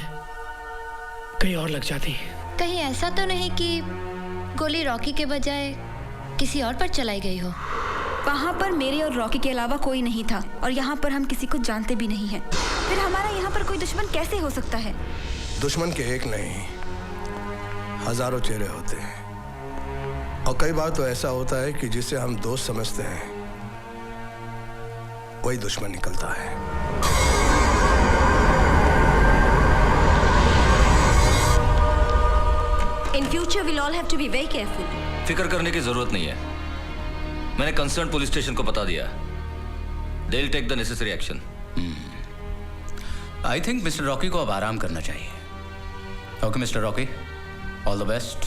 [SPEAKER 7] कहीं और लग जाती।
[SPEAKER 9] कहीं ऐसा तो नहीं कि गोली रॉकी के बजाय किसी और पर चलाई गई हो?
[SPEAKER 6] वहाँ पर मेरे और रॉकी के अलावा कोई नहीं था, और यहाँ पर हम किसी को जानते भी नहीं हैं। फिर हमारा यहाँ पर कोई दुश्मन कैसे हो सकता है?
[SPEAKER 10] दुश्मन के एक नहीं, हजारों चेहरे होते हैं, और कई बार तो ऐसा होता है कि जिसे हम दोस्त समझते हैं वही दुश्मन निकलता है।
[SPEAKER 11] In future, we'll all have to be very careful.
[SPEAKER 14] फिक्र करने की जरूरत नहीं है, मैंने कंसर्न पुलिस स्टेशन को बता दिया। They will take the necessary action.
[SPEAKER 3] I think mister Rocky को अब आराम करना चाहिए। Okay mister Rocky, all the best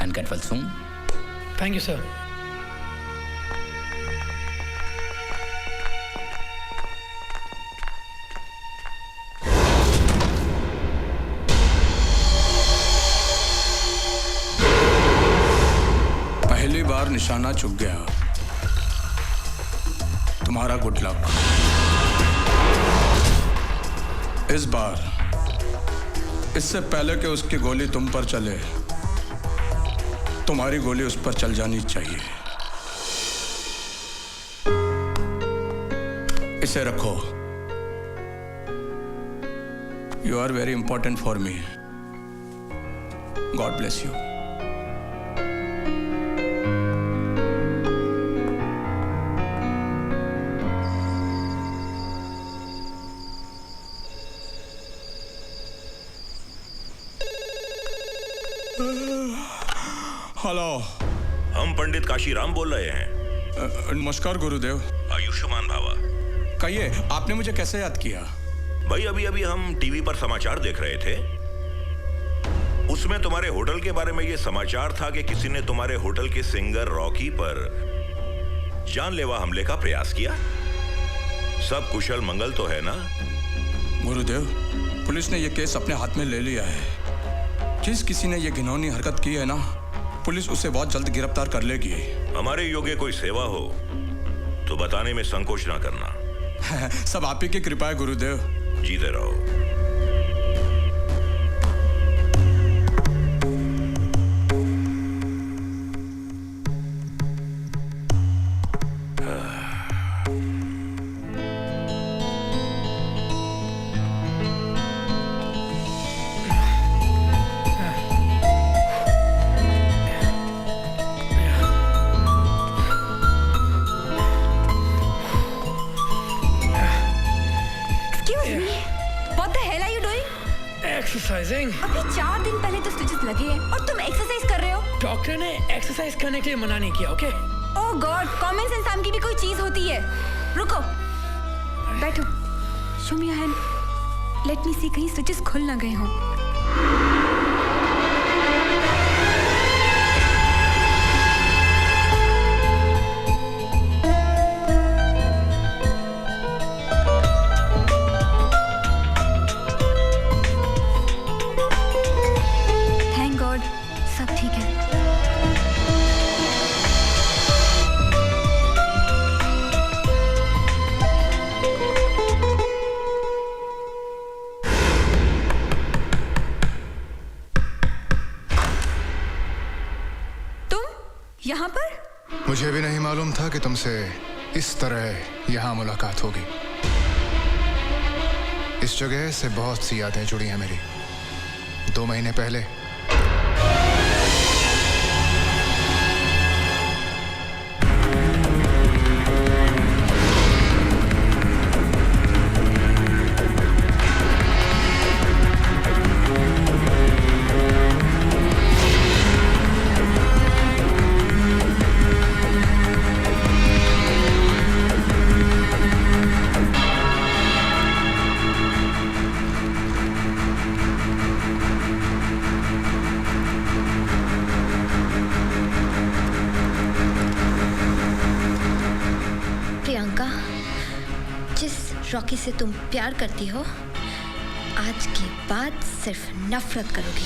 [SPEAKER 3] and get well soon.
[SPEAKER 7] Thank you sir.
[SPEAKER 15] पहली बार निशाना चुक गया, तुम्हारा गुड लक। इस बार इससे पहले कि उसकी गोली तुम पर चले, तुम्हारी गोली उस पर चल जानी चाहिए। इसे रखो, you are very important for me. God bless you. Hello,
[SPEAKER 2] हम पंडित काशीराम बोल रहे हैं।
[SPEAKER 15] नमस्कार गुरुदेव।
[SPEAKER 2] आयुष्मान भावा।
[SPEAKER 15] कहिए, आपने मुझे कैसे याद किया?
[SPEAKER 2] भाई अभी हम टीवी पर समाचार देख रहे थे, उसमें तुम्हारे होटल के बारे में ये समाचार था कि किसी ने तुम्हारे होटल के सिंगर रॉकी पर जानलेवा हमले का प्रयास किया। सब कुशल मंगल तो है ना?
[SPEAKER 15] गुरुदेव, पुलिस ने यह केस अपने हाथ में ले लिया है। जिस किसी ने यह घिनौनी हरकत की है ना, पुलिस उसे बहुत जल्द गिरफ्तार कर लेगी।
[SPEAKER 2] हमारे योग्य कोई सेवा हो तो बताने में संकोच ना करना।
[SPEAKER 15] सब आप ही की कृपा है गुरुदेव।
[SPEAKER 2] जीते रहो।
[SPEAKER 7] एक्सरसाइजिंग।
[SPEAKER 6] अभी 4 दिन पहले तो स्टिचेस लगे हैं और तुम एक्सरसाइज कर रहे हो।
[SPEAKER 7] डॉक्टर ने एक्सरसाइज करने के लिए मना नहीं किया। Okay?
[SPEAKER 6] Oh god, common sense नाम की भी कोई चीज होती है। रुको, बैठो। Show me your hand. Let me see, कहीं स्टिचेस खुल ना गए हों। यहाँ पर?
[SPEAKER 16] मुझे भी नहीं मालूम था कि तुमसे इस तरह यहाँ मुलाकात होगी। इस जगह से बहुत सी यादें जुड़ी हैं मेरी। 2 महीने पहले
[SPEAKER 9] रॉकी से तुम प्यार करती हो, आज के बाद सिर्फ नफरत करोगी।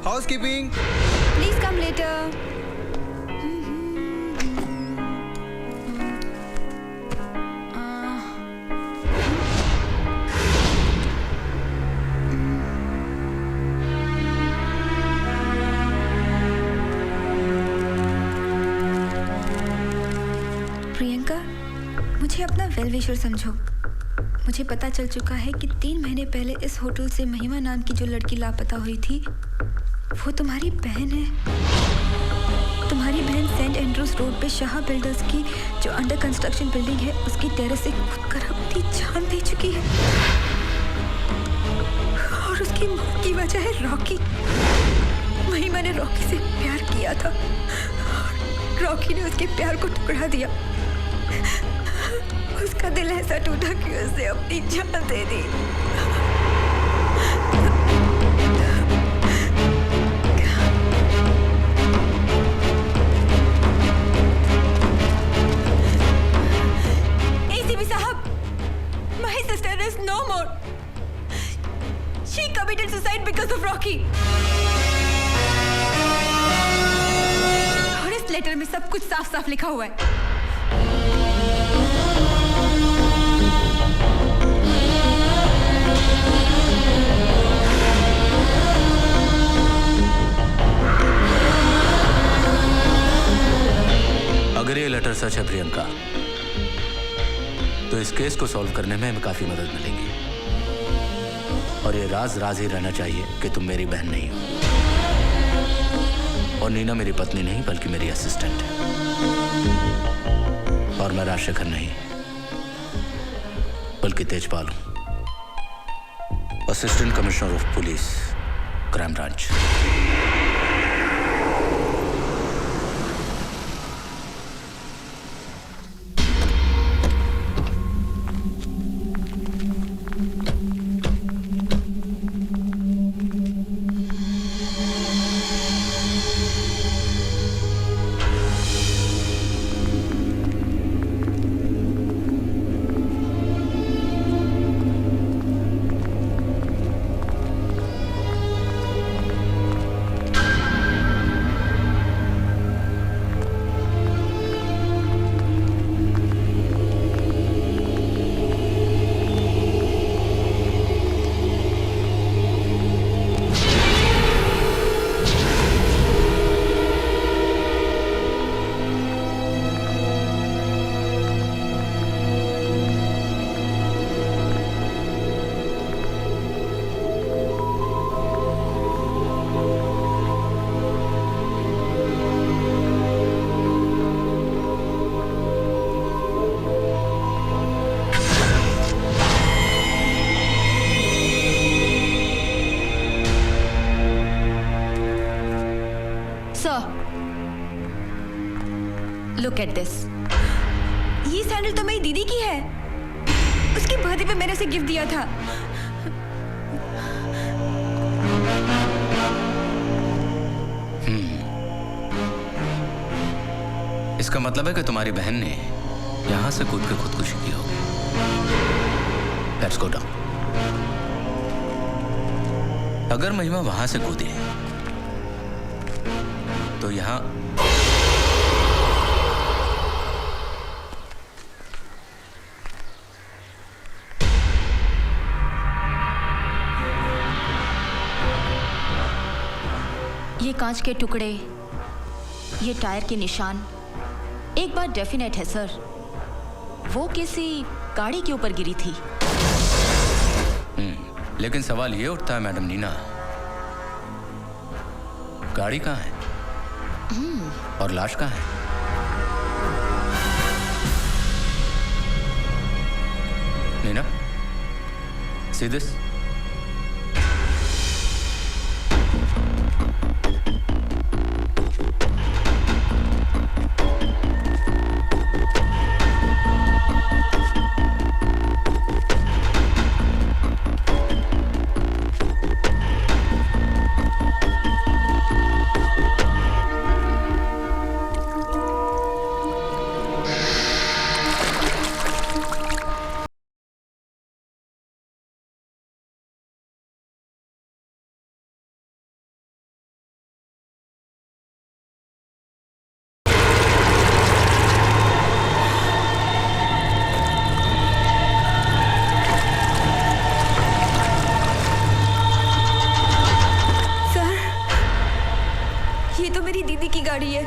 [SPEAKER 12] Housekeeping.
[SPEAKER 6] Please come later. Priyanka, मुझे अपना वेल विशर समझो। मुझे पता चल चुका है कि 3 महीने पहले इस होटल से महिमा नाम की जो लड़की लापता हुई थी, वो तुम्हारी बहन है। तुम्हारी बहन सेंट एंड्रूज रोड पे शाह बिल्डर्स की जो अंडर कंस्ट्रक्शन बिल्डिंग है, उसकी टेरेस से खुद कर अपनी जान दे चुकी है। और उसकी मौत की वजह है रॉकी। महिमा ने रॉकी से प्यार किया था और रॉकी ने उसके प्यार को टुकड़ा दिया। उसका दिल ऐसा टूटा कि उसने अपनी जान दे दी। ACP साहब, my sister is no more. She committed suicide because of Rocky. और इस लेटर में सब कुछ साफ-साफ लिखा हुआ है।
[SPEAKER 3] अगर ये लेटर सच है प्रियंका, तो इस केस को सॉल्व करने में हमें काफी मदद मिलेगी। और ये राज राज ही रहना चाहिए कि तुम मेरी बहन नहीं हो और नीना मेरी पत्नी नहीं बल्कि मेरी असिस्टेंट है। और मैं राजशेखर नहीं बल्कि तेजपाल हूं, assistant commissioner of police, crime branch.
[SPEAKER 6] Look at this. ये सैंडल तो मेरी दीदी की है। उसके बर्थडे पे मैंने उसे गिफ्ट दिया था।
[SPEAKER 3] इसका मतलब है कि तुम्हारी बहन ने यहां से कूद के खुदकुशी की होगी। Let's go down. अगर महिमा वहां से कूदी तो यहां
[SPEAKER 17] ये कांच के टुकड़े, ये टायर के निशान एक बात डेफिनेट है सर, वो किसी गाड़ी के ऊपर गिरी थी।
[SPEAKER 3] लेकिन सवाल ये उठता है मैडम नीना, गाड़ी कहाँ है और लाश कहाँ है? Neena, see this?
[SPEAKER 6] दीदी की गाड़ी है।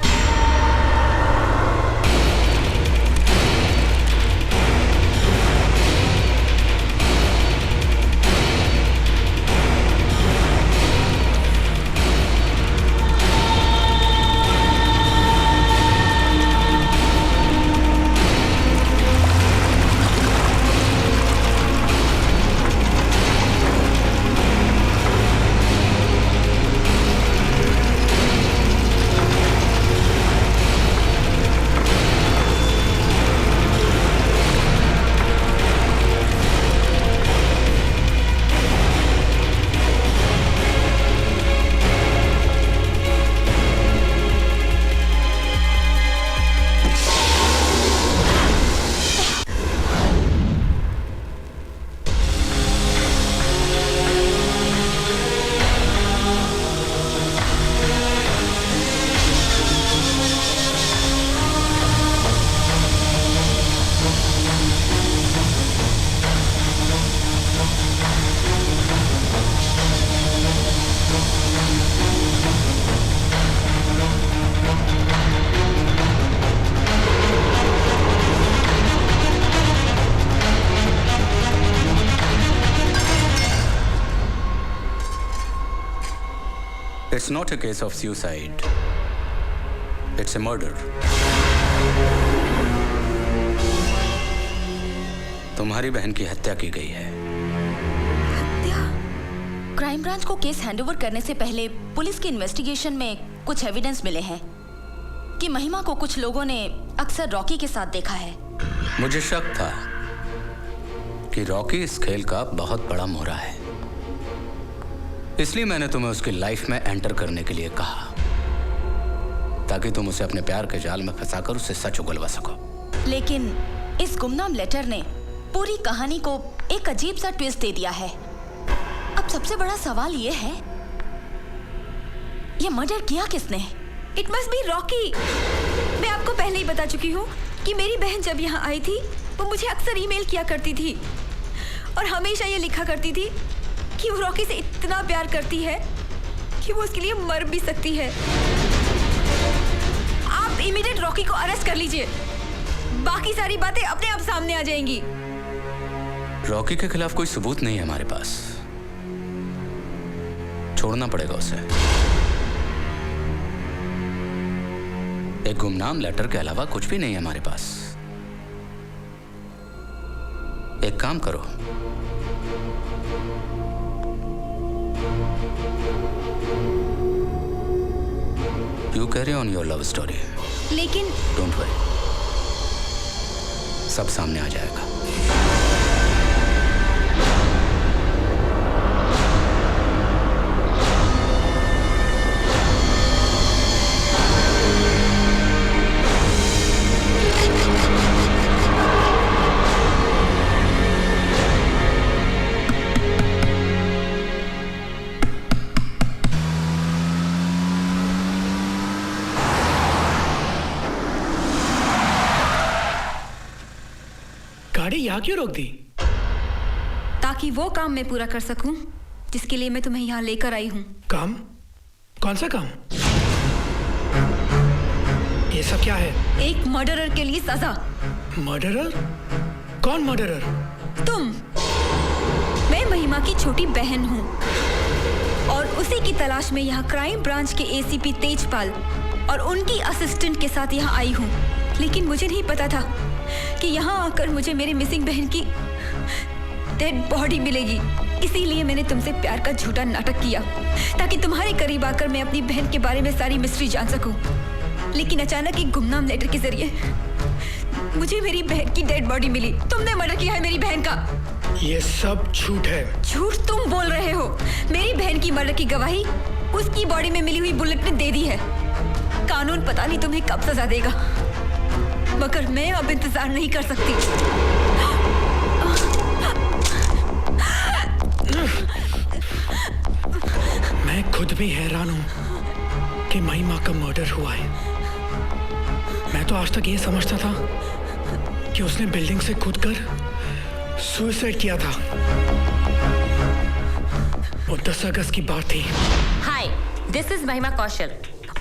[SPEAKER 3] It's not a case of suicide. It's a murder. तुम्हारी बहन की हत्या की गई है।
[SPEAKER 17] क्राइम ब्रांच को केस हैंडओवर करने से पहले पुलिस की इन्वेस्टिगेशन में कुछ एविडेंस मिले हैं कि महिमा को कुछ लोगों ने अक्सर रॉकी के साथ देखा है।
[SPEAKER 3] मुझे शक था कि रॉकी इस खेल का बहुत बड़ा मोहरा है, इसलिए मैंने तुम्हें उसकी लाइफ में एंटर करने के लिए कहा ताकि तुम उसे अपने प्यार के जाल में फंसाकर उससे सच उगलवा सको।
[SPEAKER 17] लेकिन इस गुमनाम लेटर ने पूरी कहानी को एक अजीब सा ट्विस्ट दे दिया है। अब सबसे बड़ा सवाल ये है, ये मर्डर किया किसने?
[SPEAKER 6] It must be Rocky. मैं आपको पहले ही बता चुकी हूँ कि मेरी बहन जब यहाँ आई थी वो मुझे अक्सर ईमेल किया करती थी और हमेशा ये लिखा करती थी कि वो रॉकी से इतना प्यार करती है कि वो उसके लिए मर भी सकती है। आप इमीडिएट रॉकी को अरेस्ट कर लीजिए, बाकी सारी बातें अपने आप सामने आ जाएंगी।
[SPEAKER 3] रॉकी के खिलाफ कोई सबूत नहीं है हमारे पास, छोड़ना पड़ेगा उसे। एक गुमनाम लेटर के अलावा कुछ भी नहीं है हमारे पास। एक काम करो, You carry on your love story.
[SPEAKER 6] लेकिन
[SPEAKER 3] Don't worry, सब सामने आ जाएगा।
[SPEAKER 7] गाड़ी यहाँ क्यों रोक दी?
[SPEAKER 6] ताकि वो काम मैं पूरा कर सकूं जिसके लिए मैं तुम्हें यहाँ लेकर आई हूँ।
[SPEAKER 7] काम? कौन सा काम? ये सब क्या है?
[SPEAKER 6] एक मर्डरर के लिए सजा।
[SPEAKER 7] मर्डरर? कौन मर्डरर?
[SPEAKER 6] तुम। मैं महिमा की छोटी बहन हूँ और उसी की तलाश में यहाँ क्राइम ब्रांच के एसीपी तेजपाल और उनकी असिस्टेंट के साथ यहाँ आई हूँ। लेकिन मुझे नहीं पता था कि यहाँ आकर मुझे मेरी मिसिंग बहन की डेड बॉडी मिलेगी। इसीलिए मैंने तुमसे प्यार का झूठा नाटक किया ताकि तुम्हारे करीब आकर मैं अपनी बहन के बारे में सारी मिस्ट्री जान सकूं। लेकिन अचानक एक गुमनाम लेटर के जरिए मुझे मेरी बहन की डेड बॉडी मिली। तुमने मर्डर किया है मेरी बहन का।
[SPEAKER 7] ये सब झूठ है।
[SPEAKER 6] झूठ तुम बोल रहे हो। मेरी बहन की मर्डर की गवाही उसकी बॉडी में मिली हुई बुलेट ने दे दी है। कानून पता नहीं तुम्हें कब सजा देगा, मगर मैं अब इंतजार नहीं कर सकती।
[SPEAKER 7] मैं खुद भी हैरान हूं कि महिमा का मर्डर हुआ है। मैं तो आज तक ये समझता था कि उसने बिल्डिंग से कूदकर सुसाइड किया था। वो 10 अगस्त की बात थी।
[SPEAKER 4] हाय, दिस इज महिमा कौशल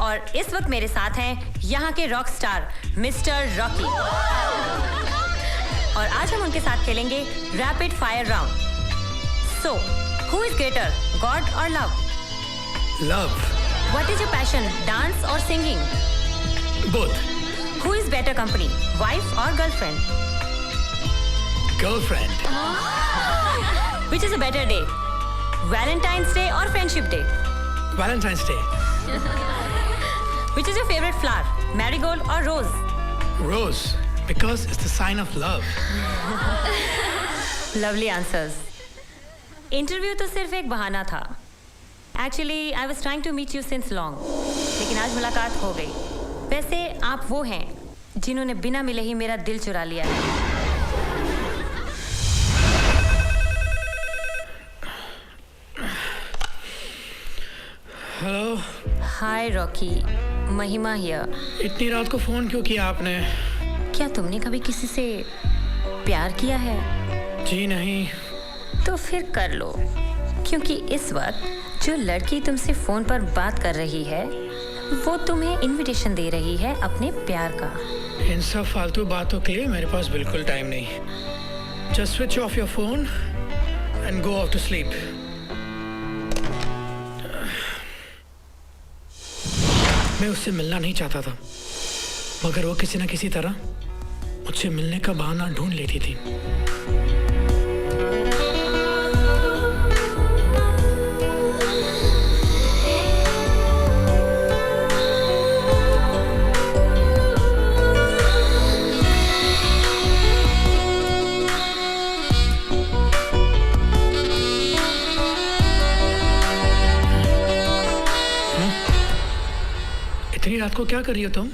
[SPEAKER 4] और इस वक्त मेरे साथ हैं यहाँ के रॉक स्टार मिस्टर रॉकी। और आज हम उनके साथ खेलेंगे rapid fire round. So who is greater, god और love?
[SPEAKER 7] Love.
[SPEAKER 4] What is your passion, dance और singing?
[SPEAKER 7] Both.
[SPEAKER 4] Who is better company, wife और girlfriend?
[SPEAKER 7] Girlfriend.
[SPEAKER 4] Which is a better day, Valentine's day और friendship day?
[SPEAKER 7] Valentine's day.
[SPEAKER 4] Which is your favorite flower, marigold or rose?
[SPEAKER 7] Rose, because it's the sign of love.
[SPEAKER 4] Lovely answers. Interview तो सिर्फ एक बहाना था. Actually, I was trying to meet you since long. लेकिन आज मुलाकात हो गई. वैसे आप वो हैं जिन्होंने बिना मिले ही मेरा दिल चुरा लिया है.
[SPEAKER 7] हेलो।
[SPEAKER 4] हाय रॉकी, महिमा हियर।
[SPEAKER 7] इतनी रात को फोन क्यों किया आपने?
[SPEAKER 4] क्या तुमने कभी किसी से प्यार किया है?
[SPEAKER 7] जी नहीं।
[SPEAKER 4] तो फिर कर लो, क्योंकि इस वक्त जो लड़की तुमसे फोन पर बात कर रही है वो तुम्हें इनविटेशन दे रही है अपने प्यार का।
[SPEAKER 7] इन सब फालतू बातों के लिए मेरे पास बिल्कुल टाइम नहीं। Just switch off your phone and go off to sleep. मैं उससे मिलना नहीं चाहता था, मगर वो किसी न किसी तरह मुझसे मिलने का बहाना ढूंढ लेती थी। इतनी रात को क्या कर रही हो तुम?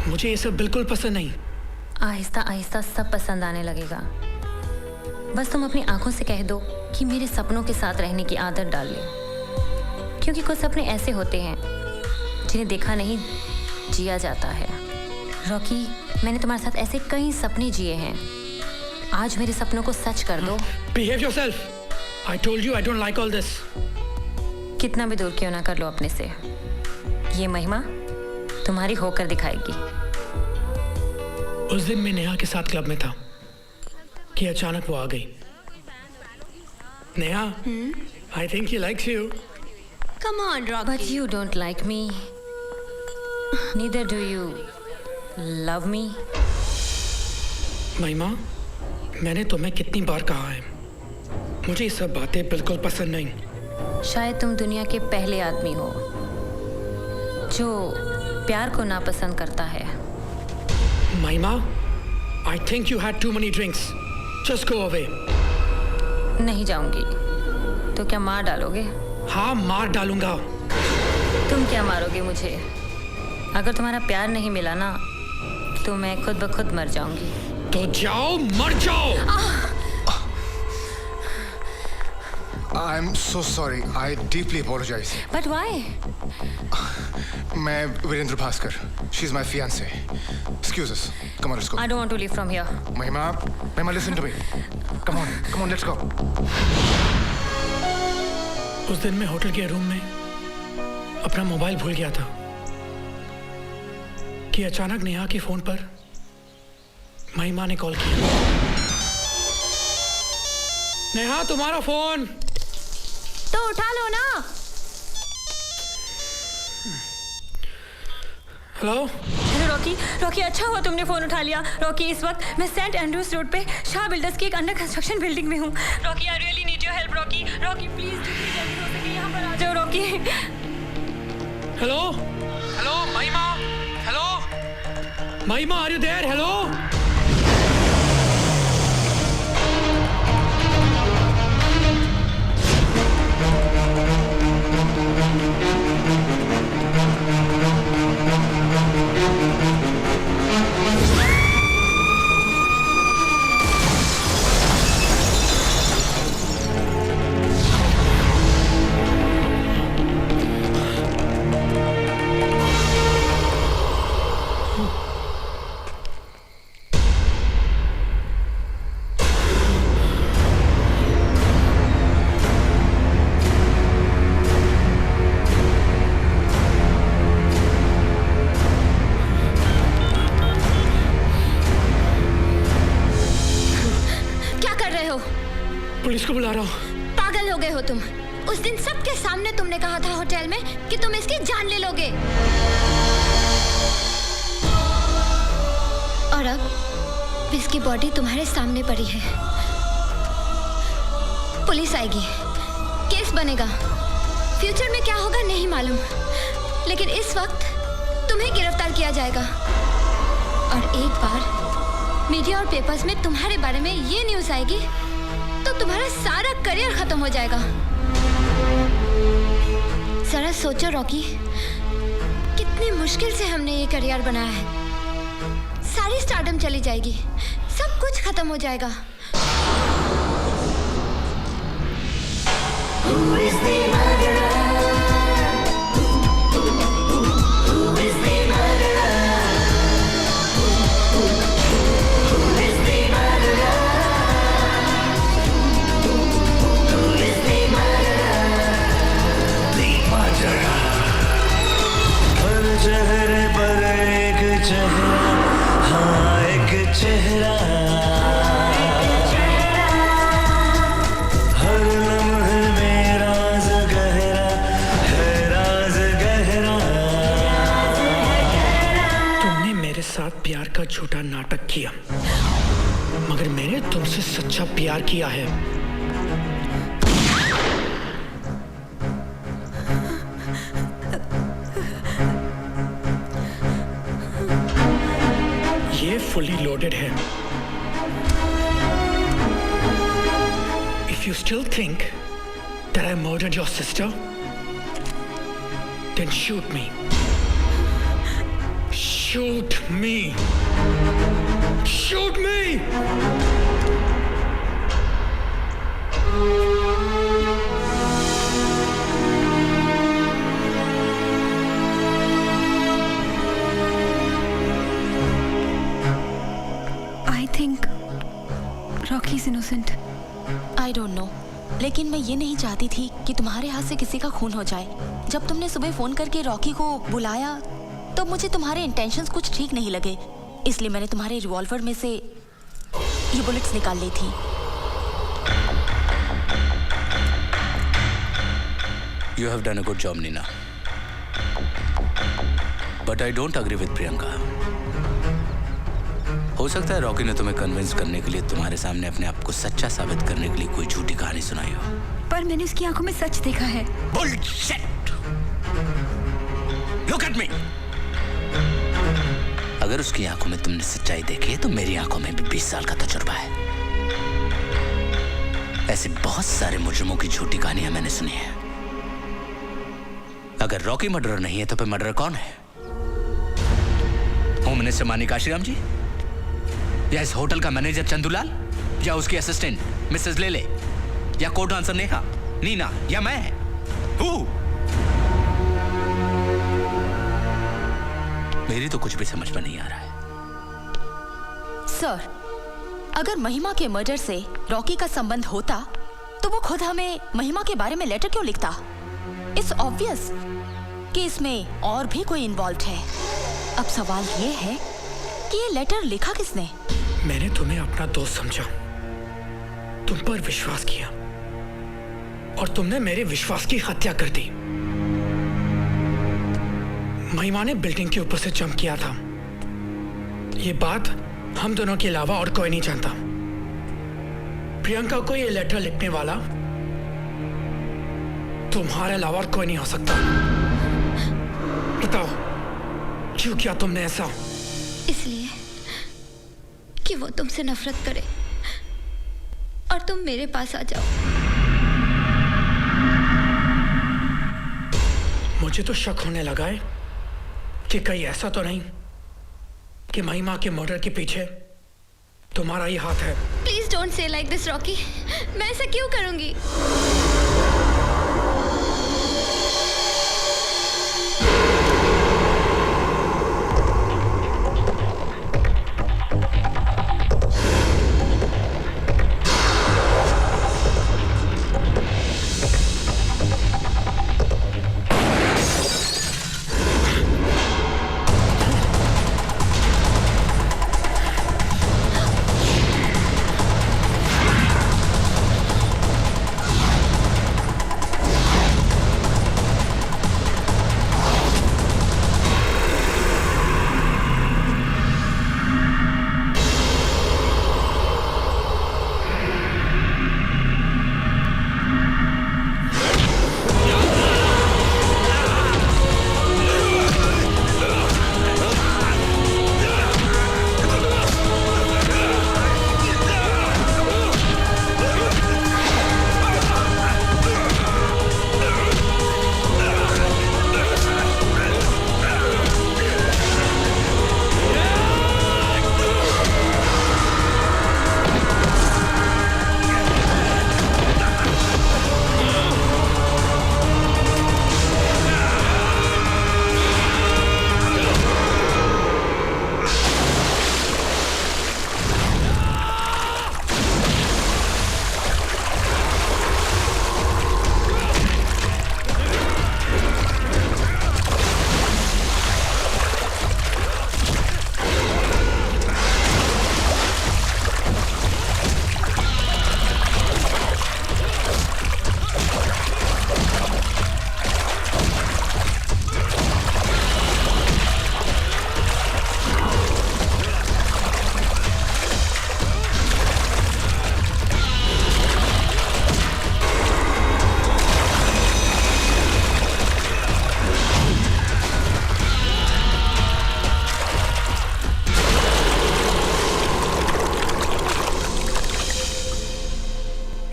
[SPEAKER 7] मुझे ये सब बिल्कुल पसंद नहीं।
[SPEAKER 4] आहिस्ता आहिस्ता सब पसंद आने लगेगा। बस तुम अपनी आंखों से कह दो कि मेरे सपनों के साथ रहने की आदत डाल ले, क्योंकि कुछ सपने ऐसे होते हैं जिन्हें देखा नहीं जिया जाता है। रॉकी, मैंने तुम्हारे साथ ऐसे कई सपने जिए हैं। आज मेरे सपनों को सच कर दो।
[SPEAKER 7] Behave yourself. I told you I don't like all this.
[SPEAKER 4] कितना भी दूर क्यों ना कर लो अपने से, ये महिमा तुम्हारी होकर दिखाएगी।
[SPEAKER 7] उस दिन मैं नेहा के साथ क्लब में था कि अचानक वो आ गई। Neha, I think he likes you.
[SPEAKER 4] Come on, Rocky. But you don't like me. Neither do you love me.
[SPEAKER 7] महिमा, मैंने तुम्हें कितनी बार कहा है, मुझे ये सब बातें बिल्कुल पसंद नहीं।
[SPEAKER 4] शायद तुम दुनिया के पहले आदमी हो जो प्यार को नापसंद करता है।
[SPEAKER 7] महिमा, I think you had too many drinks. Just go away.
[SPEAKER 4] नहीं जाऊंगी। तो क्या मार डालोगे?
[SPEAKER 7] हाँ, मार डालूंगा।
[SPEAKER 4] तुम क्या मारोगे मुझे? अगर तुम्हारा प्यार नहीं मिला ना तो मैं खुद ब खुद मर जाऊंगी।
[SPEAKER 7] तो जाओ, मर जाओ।
[SPEAKER 16] I'm so sorry. I deeply apologize.
[SPEAKER 4] But why?
[SPEAKER 16] मैं Virendra Bhaskar. She's my fiancée. Excuse us. Come on, let's go.
[SPEAKER 4] I don't want to leave from here.
[SPEAKER 16] Mahima, listen to me. Come on, let's go.
[SPEAKER 7] उस दिन मैं होटल के रूम में अपना मोबाइल भूल गया था कि अचानक नेहा के फोन पर महिमा ने कॉल किया। नेहा, तुम्हारा फोन।
[SPEAKER 17] तो उठा लो ना।
[SPEAKER 7] हेलो
[SPEAKER 4] रॉकी, अच्छा हुआ तुमने फोन उठा लिया। रॉकी, इस वक्त मैं सेंट एंड्रूज रोड पे शाह बिल्डर्स की एक अंडर कंस्ट्रक्शन बिल्डिंग में हूँ। Rocky, I really need your help. Rocky please जितनी जल्दी हो सके यहाँ पर आ जाओ। Rocky.
[SPEAKER 7] Hello Mahima, are you there? Hello. Police को बुला रहा हूँ।
[SPEAKER 9] पागल हो गए हो तुम? उस दिन सबके सामने तुमने कहा था होटल में कि तुम इसकी जान ले लोगे, और अब इसकी बॉडी तुम्हारे सामने पड़ी है। पुलिस आएगी, केस बनेगा, फ्यूचर में क्या होगा नहीं मालूम, लेकिन इस वक्त तुम्हें गिरफ्तार किया जाएगा। और एक बार मीडिया और पेपर्स में तुम्हारे बारे में ये न्यूज़ आएगी तो तुम्हारा सारा करियर खत्म हो जाएगा। जरा सोचो रॉकी, कितनी मुश्किल से हमने ये करियर बनाया है। सारी स्टारडम चली जाएगी, सब कुछ खत्म हो जाएगा। Who is the murderer? Who is the murderer? Who is the murderer?
[SPEAKER 18] हर चेहरे पर एक चेहरा, हाँ एक चेहरा, हर लम्हे में राज गहरा है, राज गहरा।
[SPEAKER 7] तुमने मेरे साथ प्यार का झूठा नाटक किया, मगर मैंने तुमसे सच्चा प्यार किया है। ये fully loaded है। If you still think that I murdered your sister, then shoot me. Shoot me. Shoot me.
[SPEAKER 6] Rocky is innocent.
[SPEAKER 17] I don't know, लेकिन मैं ये नहीं चाहती थी कि तुम्हारे हाथ से किसी का खून हो जाए। जब तुमने सुबह फोन करके रॉकी को बुलाया तो मुझे तुम्हारे इंटेंशंस कुछ ठीक नहीं लगे, इसलिए मैंने तुम्हारे रिवॉल्वर में से ये बुलेट्स निकाल ली थी।
[SPEAKER 3] You have done a good job, Nina. But I don't agree with Priyanka. हो सकता है रॉकी ने तुम्हें कन्विंस करने के लिए तुम्हारे सामने अपने आप को सच्चा साबित करने के लिए कोई झूठी कहानी सुनाई हो।
[SPEAKER 6] पर मैंने उसकी आंखों में सच देखा है।
[SPEAKER 3] Bullshit! Look at me! अगर उसकी आंखों में तुमने सच्चाई देखी है तो मेरी आंखों में भी 20 साल का तजुर्बा है। ऐसे बहुत सारे मुजरिमों की झूठी कहानियां मैंने सुनी है। अगर रॉकी मर्डरर नहीं है तो फिर मर्डरर कौन है? होम मिनिस्टर मानिक काशीराम जी, या इस होटल का मैनेजर चंदूलाल, या उसकी असिस्टेंट मिसेस लेले, या कोर्ट डांसर नेहा? नीना या मैं? Who? मेरी तो कुछ भी समझ में नहीं आ रहा है।
[SPEAKER 17] सर, अगर महिमा के मर्डर से रॉकी का संबंध होता तो वो खुद हमें महिमा के बारे में लेटर क्यों लिखता? इट्स ऑब्वियस कि इसमें और भी कोई इन्वॉल्व है। अब सवाल ये है कि ये लेटर लिखा किसने?
[SPEAKER 7] मैंने तुम्हें अपना दोस्त समझा, तुम पर विश्वास किया और तुमने मेरे विश्वास की हत्या कर दी। महिमा ने बिल्डिंग के ऊपर से जंप किया था। ये बात हम दोनों के अलावा और कोई नहीं जानता। प्रियंका को ये लेटर लिखने वाला तुम्हारे अलावा और कोई नहीं हो सकता। बताओ, क्यों किया तुमने ऐसा?
[SPEAKER 6] इसलिए कि वो तुमसे नफरत करे और तुम मेरे पास आ जाओ।
[SPEAKER 7] मुझे तो शक होने लगा है कि कहीं ऐसा तो नहीं कि महिमा के मर्डर के पीछे तुम्हारा ही हाथ है।
[SPEAKER 6] Please don't say like this Rocky. मैं ऐसा क्यों करूंगी?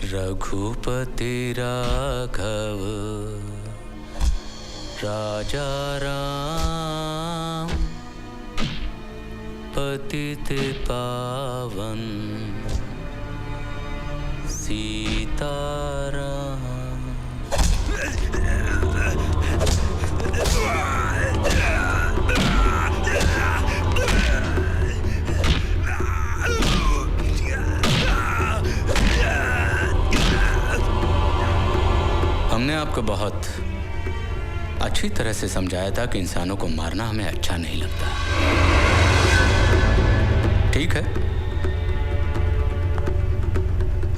[SPEAKER 3] रघुपति राघव राजा राम पतित पावन सीताराम। हमने आपको बहुत अच्छी तरह से समझाया था कि इंसानों को मारना हमें अच्छा नहीं लगता। ठीक है,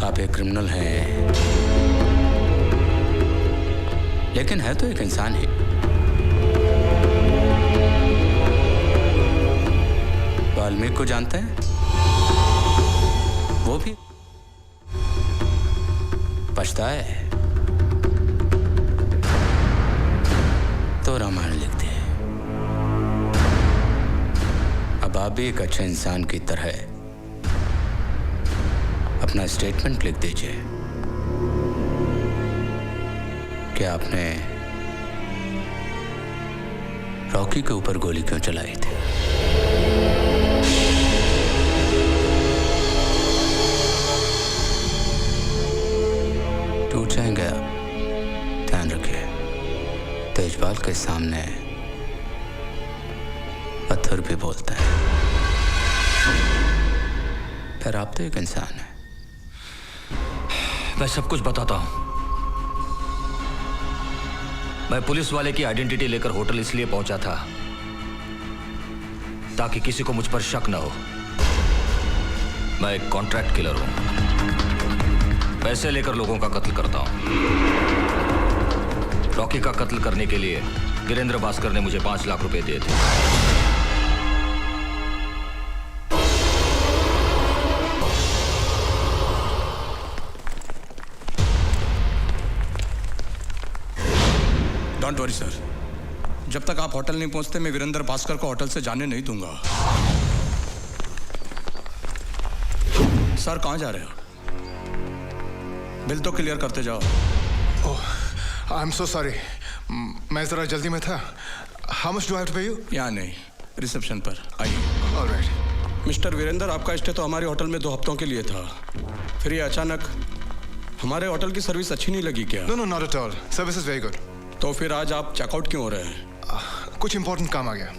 [SPEAKER 3] आप एक क्रिमिनल हैं, लेकिन है तो एक इंसान ही। वाल्मीकि को जानते हैं? वो भी पछताए तो रामायण लिखते हैं। अब आप भी एक अच्छे इंसान की तरह अपना स्टेटमेंट लिख दीजिए कि आपने रॉकी के ऊपर गोली क्यों चलाई थी। टूट जाएंगे आप। इकबाल के सामने पत्थर भी बोलता है। फिर आप तो एक इंसान है।
[SPEAKER 14] मैं सब कुछ बताता हूं। मैं पुलिस वाले की आइडेंटिटी लेकर होटल इसलिए पहुंचा था ताकि किसी को मुझ पर शक न हो। मैं एक कॉन्ट्रैक्ट किलर हूं। पैसे लेकर लोगों का कत्ल करता हूं। रॉकी का कत्ल करने के लिए वीरेंद्र भास्कर ने मुझे 5 लाख रुपए दिए थे।
[SPEAKER 15] डोंट वरी सर, जब तक आप होटल नहीं पहुंचते मैं वीरेंद्र भास्कर को होटल से जाने नहीं दूंगा। सर कहां जा रहे हो? बिल तो क्लियर करते जाओ।
[SPEAKER 16] ओह, आई एम सो सॉरी, मैं जरा जल्दी में था। How much do I have to pay you?
[SPEAKER 15] यहाँ नहीं, रिसेप्शन पर आइए।
[SPEAKER 16] ऑलराइट।
[SPEAKER 15] मिस्टर वीरेंद्र, आपका स्टे तो हमारे होटल में 2 हफ्तों के लिए था, फिर ये अचानक हमारे होटल की सर्विस अच्छी नहीं लगी क्या?
[SPEAKER 16] No no not at all, service is very good.
[SPEAKER 15] तो फिर आज आप चेकआउट क्यों हो रहे हैं?
[SPEAKER 16] कुछ इंपॉर्टेंट काम आ गया।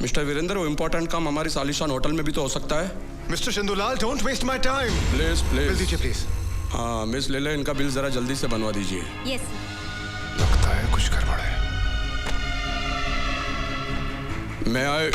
[SPEAKER 15] मिस्टर वीरेंद्र, वो इंपॉर्टेंट काम हमारी सालिशान होटल में भी तो हो सकता है।
[SPEAKER 16] Mister Chandulal, don't waste my time.
[SPEAKER 15] Please please.
[SPEAKER 16] Bill दीजिए प्लीज।
[SPEAKER 15] हाँ मिस लेले, इनका बिल जरा जल्दी से बनवा दीजिए।
[SPEAKER 4] यस।
[SPEAKER 16] लगता है कुछ गड़बड़ है।
[SPEAKER 15] मैं आए।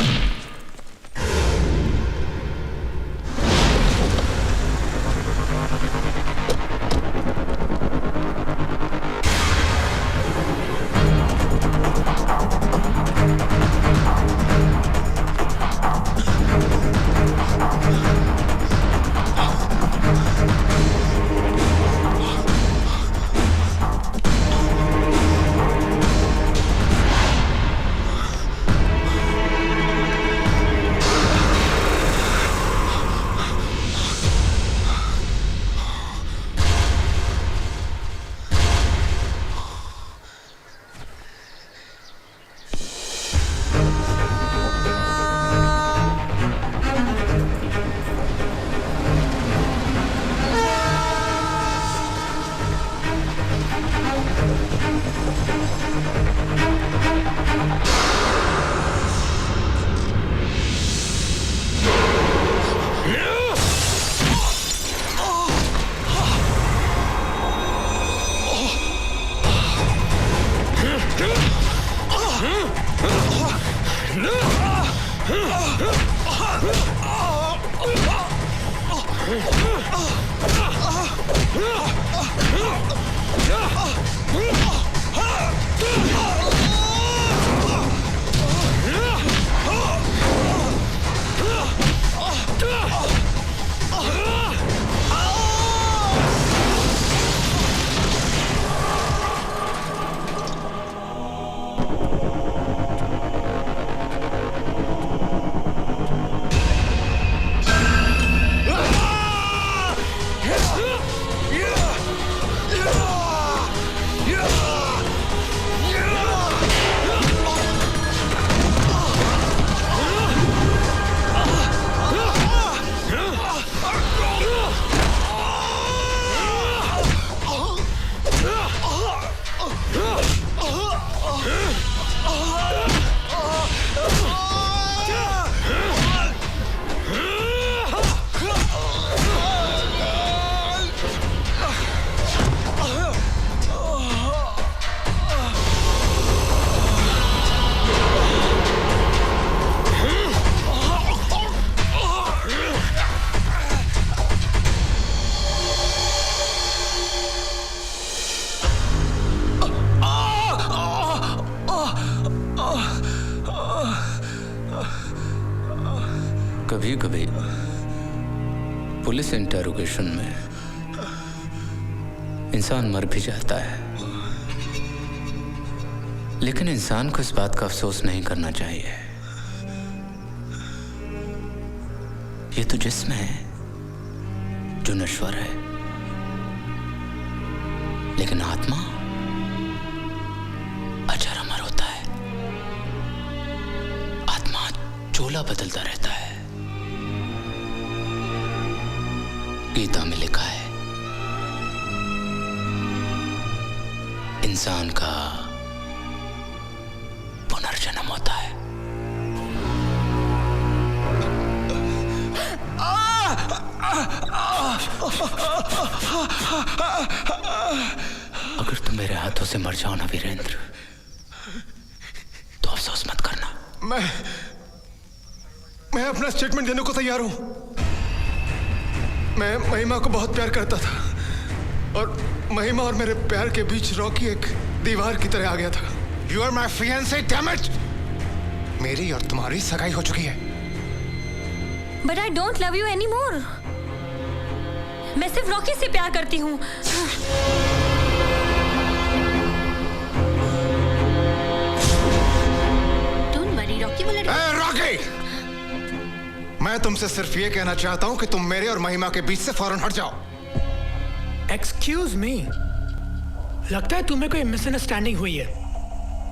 [SPEAKER 3] कभी कभी पुलिस इंटरोगेशन में इंसान मर भी जाता है, लेकिन इंसान को इस बात का अफसोस नहीं करना चाहिए। ये तो जिस्म है जो नश्वर है, लेकिन आत्मा अजर अमर होता है। आत्मा चोला बदलता रहता है। गीता में लिखा है, इंसान का पुनर्जन्म होता है। अगर तुम मेरे हाथों से मर जाओ ना वीरेंद्र, तो अफसोस मत करना।
[SPEAKER 16] मैं अपना स्टेटमेंट देने को तैयार हूं। मैं महिमा को बहुत प्यार करता था और महिमा और मेरे प्यार के बीच रॉकी एक दीवार की तरह आ गया था। You are my fiance, damn it! मेरी और तुम्हारी सगाई हो चुकी है।
[SPEAKER 4] But I don't love you any more. मैं सिर्फ रॉकी से प्यार करती हूँ।
[SPEAKER 9] डोंट वरी रॉकी वो लड़का।
[SPEAKER 16] रॉकी! मैं तुमसे सिर्फ ये कहना चाहता हूं कि तुम मेरे और महिमा के बीच से फौरन हट जाओ।
[SPEAKER 7] एक्सक्यूज मी, लगता है तुम्हें कोई मिसअंडरस्टैंडिंग हुई है।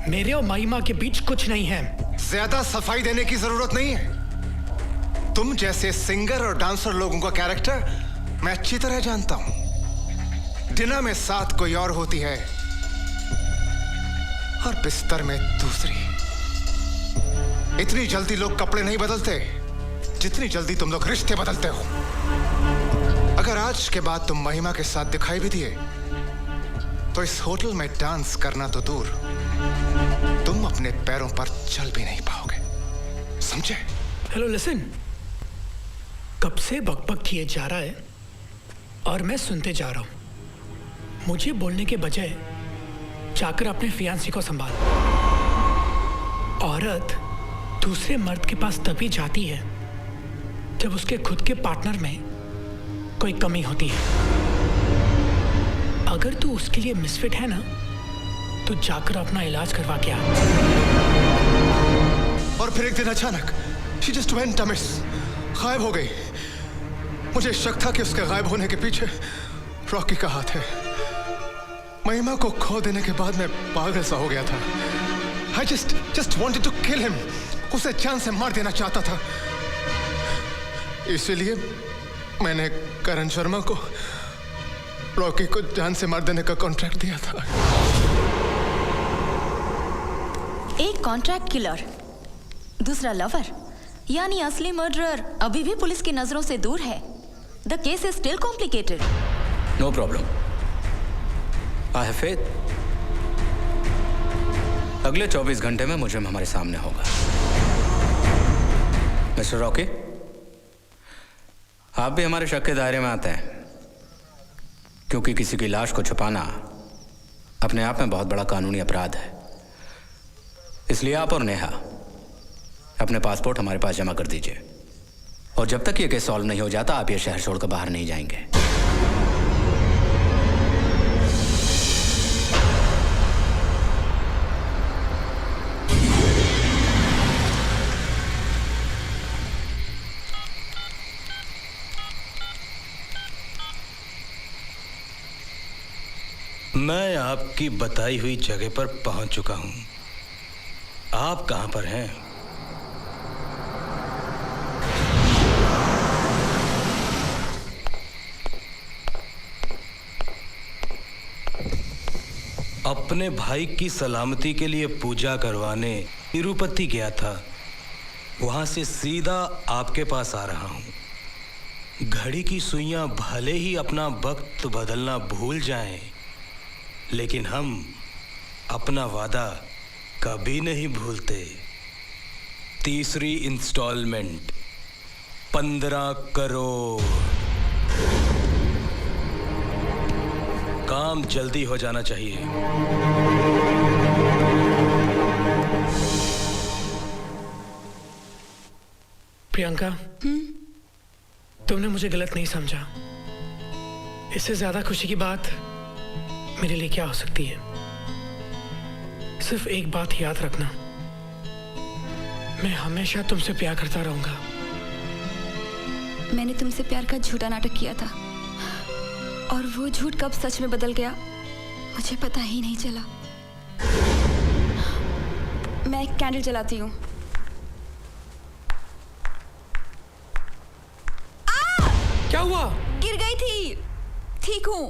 [SPEAKER 7] मेरे और महिमा के बीच कुछ नहीं है।
[SPEAKER 16] ज्यादा सफाई देने की जरूरत नहीं है। तुम जैसे सिंगर और डांसर लोगों का कैरेक्टर मैं अच्छी तरह जानता हूं। डिनर में साथ कोई और होती है और बिस्तर में दूसरी। इतनी जल्दी लोग कपड़े नहीं बदलते जितनी जल्दी तुम लोग रिश्ते बदलते हो। अगर आज के बाद तुम महिमा के साथ दिखाई भी दिए तो इस होटल में डांस करना तो दूर, तुम अपने पैरों पर चल भी नहीं पाओगे, समझे?
[SPEAKER 7] हेलो लिसन, कब से बकबक किए जा रहा है और मैं सुनते जा रहा हूं। मुझे बोलने के बजाय जाकर अपने फियांसी को संभाल। औरत दूसरे मर्द के पास तभी जाती है जब उसके खुद के पार्टनर में कोई कमी होती है। अगर तू उसके लिए मिसफिट है ना, तो जाकर अपना इलाज करवा के आ।
[SPEAKER 16] और फिर एक दिन अचानक she just went amiss, गायब हो गई। मुझे शक था कि उसके गायब होने के पीछे रॉकी का हाथ है। महिमा को खो देने के बाद मैं पागल सा हो गया था। I just wanted to kill him, उसे जान से मार देना चाहता था। इसीलिए मैंने करण शर्मा को रॉकी को जान से मार देने का कॉन्ट्रैक्ट दिया था।
[SPEAKER 17] एक कॉन्ट्रैक्ट किलर, दूसरा लवर, यानी असली मर्डरर अभी भी पुलिस की नजरों से दूर है। The case is still complicated.
[SPEAKER 3] No problem, I have faith. अगले 24 घंटे में मुझे हमारे सामने होगा। मिस्टर रॉकी, आप भी हमारे शक के दायरे में आते हैं, क्योंकि किसी की लाश को छुपाना अपने आप में बहुत बड़ा कानूनी अपराध है। इसलिए आप और नेहा अपने पासपोर्ट हमारे पास जमा कर दीजिए, और जब तक ये केस सॉल्व नहीं हो जाता आप ये शहर छोड़कर बाहर नहीं जाएंगे।
[SPEAKER 12] मैं आपकी बताई हुई जगह पर पहुंच चुका हूं। आप कहां पर हैं? अपने भाई की सलामती के लिए पूजा करवाने तिरुपति गया था। वहां से सीधा आपके पास आ रहा हूं। घड़ी की सुइयां भले ही अपना वक्त बदलना भूल जाएं, लेकिन हम अपना वादा कभी नहीं भूलते। तीसरी इंस्टॉलमेंट 15 करोड़। काम जल्दी हो जाना चाहिए।
[SPEAKER 7] प्रियंका, तुमने मुझे गलत नहीं समझा। इससे ज्यादा खुशी की बात मेरे लिए क्या हो सकती है? सिर्फ एक बात याद रखना, मैं हमेशा तुमसे प्यार करता रहूंगा।
[SPEAKER 6] मैंने तुमसे प्यार का झूठा नाटक किया था, और वो झूठ कब सच में बदल गया मुझे पता ही नहीं चला। मैं एक कैंडल जलाती हूँ।
[SPEAKER 7] क्या हुआ?
[SPEAKER 6] गिर गई थी। ठीक हूँ।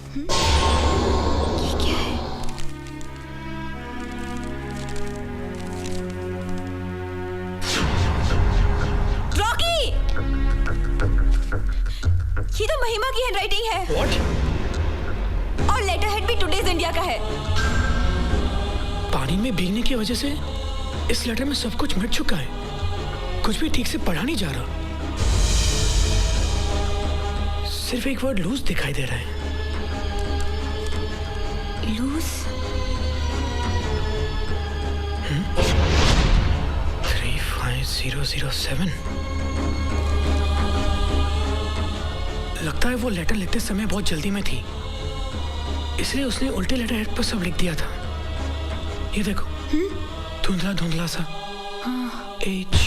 [SPEAKER 6] ये क्या है? महिमा की हैंडराइटिंग है।
[SPEAKER 7] What?
[SPEAKER 6] और लेटर हेड भी टुडेज इंडिया का है।
[SPEAKER 7] पानी में भीगने की वजह से इस लेटर में सब कुछ मिट चुका है। कुछ भी ठीक से पढ़ा नहीं जा रहा। सिर्फ एक वर्ड लूज दिखाई दे रहा है।
[SPEAKER 6] लूज?
[SPEAKER 7] 35007। लगता है वो लेटर लिखते समय बहुत जल्दी में थी, इसलिए उसने उल्टे लेटर हेड पर सब लिख दिया था। ये देखो, धुंधला धुंधला सा। H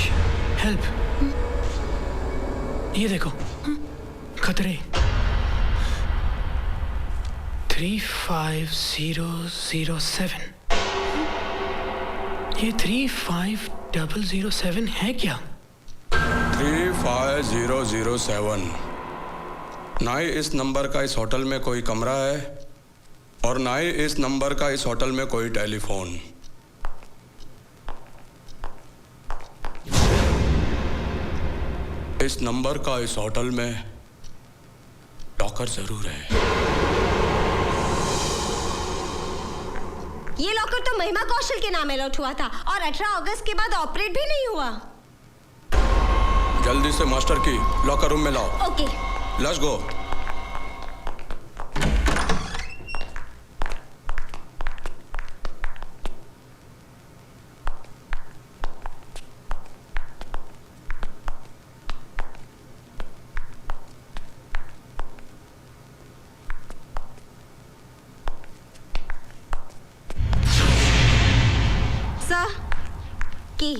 [SPEAKER 7] help. ये देखो, खतरे। 35007। ये 35007 है क्या?
[SPEAKER 15] 35007। ना ही इस नंबर का इस होटल में कोई कमरा है और ना ही इस नंबर का इस होटल में कोई टेलीफोन। इस नंबर का इस होटल में लॉकर जरूर है।
[SPEAKER 11] ये लॉकर तो महिमा कौशल के नाम अलॉट हुआ था और 18 अगस्त के बाद ऑपरेट भी नहीं हुआ।
[SPEAKER 15] जल्दी से मास्टर की लॉकर रूम में लाओ।
[SPEAKER 11] ओके।
[SPEAKER 15] Let's go.
[SPEAKER 11] की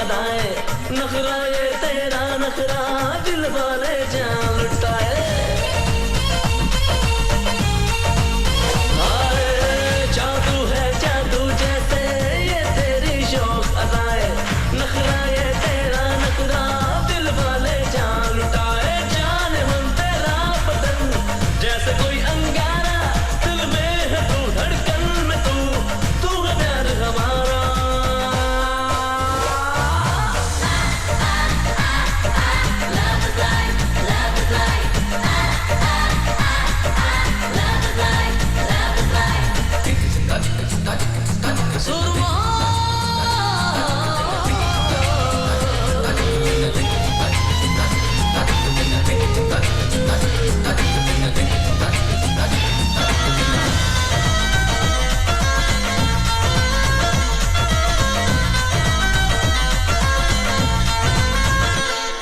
[SPEAKER 18] अदाएं, नखरा ये तेरा नखरा दिल वाले जान लुटाए। जादू है जादू जैसे ये तेरी शौक अदाएं, नखरा ये तेरा नखरा दिल वाले जान लुटाए। जाने मन तेरा बदन जैसे कोई अंगारा, दिल में है तू धड़कन में तू है प्यार हमारा।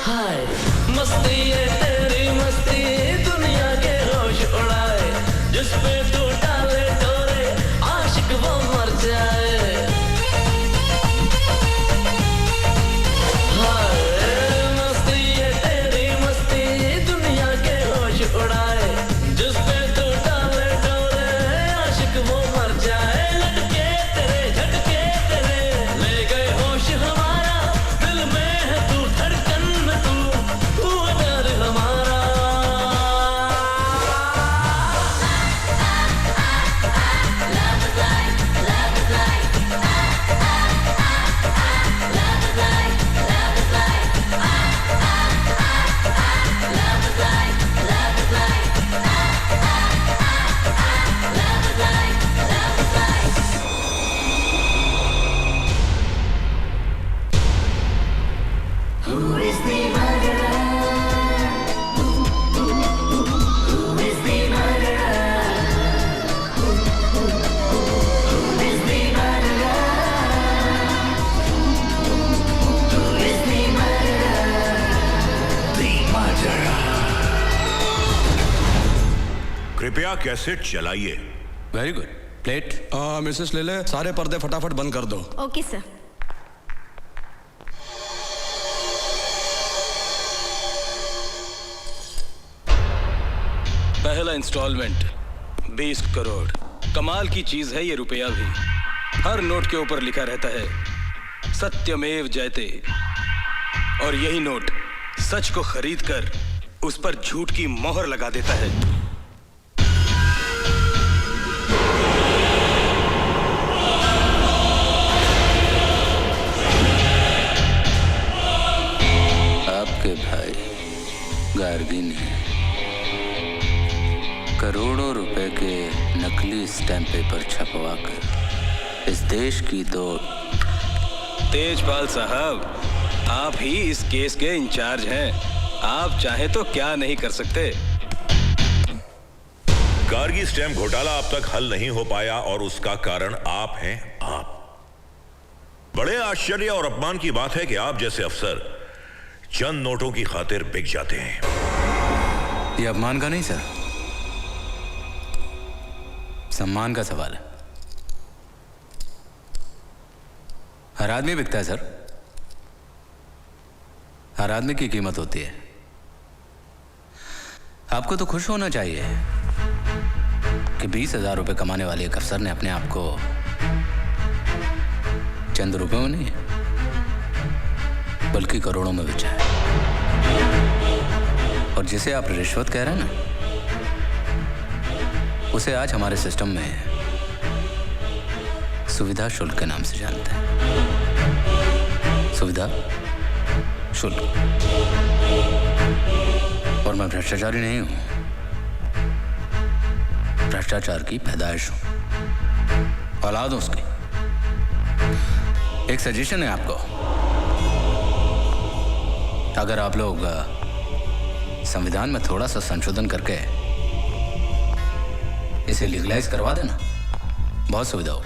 [SPEAKER 18] हाय मस्ती ये तेरी मस्ती दुनिया के होश उड़ाए, जिस पे तू डाले डोरे आशिक वो मर जाए। हाय मस्ती ये तेरी मस्ती दुनिया के होश उड़ाए, जिस पे तू डाले डोरे आशिक वो मर जाए। लटके तेरे झटके तेरे ले गए होश हमारा, दिल में है तू धड़कन में तू है प्यार हमारा।
[SPEAKER 5] Who is the murderer? Who is the murderer? Who is the murderer? Who is the murderer?
[SPEAKER 2] The murderer. कृपया कैसेट चलाइए।
[SPEAKER 3] Very good. प्लेट।
[SPEAKER 15] मिसेस ले ले, सारे पर्दे फटाफट बंद कर दो।
[SPEAKER 11] Okay sir.
[SPEAKER 12] पहला इंस्टॉलमेंट 20 करोड़। कमाल की चीज है ये रुपया भी। हर नोट के ऊपर लिखा रहता है सत्यमेव जयते, और यही नोट सच को खरीद कर उस पर झूठ की मोहर लगा देता है।
[SPEAKER 3] आपके भाई गार्गी ने करोड़ों रुपए के नकली स्टैम्प पेपर छपवाकर इस देश की तो
[SPEAKER 12] तेजपाल साहब, आप ही इस केस के इंचार्ज हैं। आप चाहे तो क्या नहीं कर सकते।
[SPEAKER 2] गार्गी स्टैम्प घोटाला अब तक हल नहीं हो पाया और उसका कारण आप हैं। आप बड़े आश्चर्य और अपमान की बात है कि आप जैसे अफसर चंद नोटों की खातिर बिक जाते हैं।
[SPEAKER 3] ये अपमान का नहीं सर, सम्मान का सवाल है। हर आदमी बिकता है सर, हर आदमी की कीमत होती है। आपको तो खुश होना चाहिए कि 20,000 रुपए कमाने वाले एक अफसर ने अपने आप को चंद रुपयों में नहीं बल्कि करोड़ों में बेचा है। और जिसे आप रिश्वत कह रहे हैं ना, उसे आज हमारे सिस्टम में सुविधा शुल्क के नाम से जानते हैं। सुविधा शुल्क। और मैं भ्रष्टाचारी नहीं हूं, भ्रष्टाचार की पैदाइश हूं, औलाद हूं उसकी। एक सजेशन है आपको, अगर आप लोग संविधान में थोड़ा सा संशोधन करके इसे लीगलाइज करवा देना, बहुत सुविधा हो।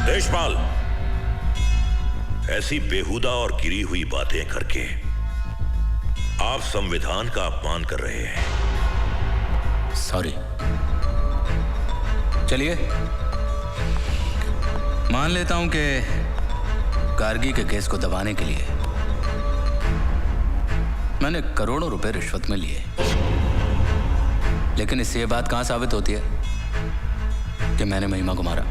[SPEAKER 2] देशपाल, ऐसी बेहुदा और गिरी हुई बातें करके आप संविधान का अपमान कर रहे हैं।
[SPEAKER 3] सॉरी। चलिए, मान लेता हूं कि गार्गी के केस को दबाने के लिए मैंने करोड़ों रुपए रिश्वत में लिए, लेकिन इससे ये बात कहां साबित होती है कि मैंने महिमा को मारा?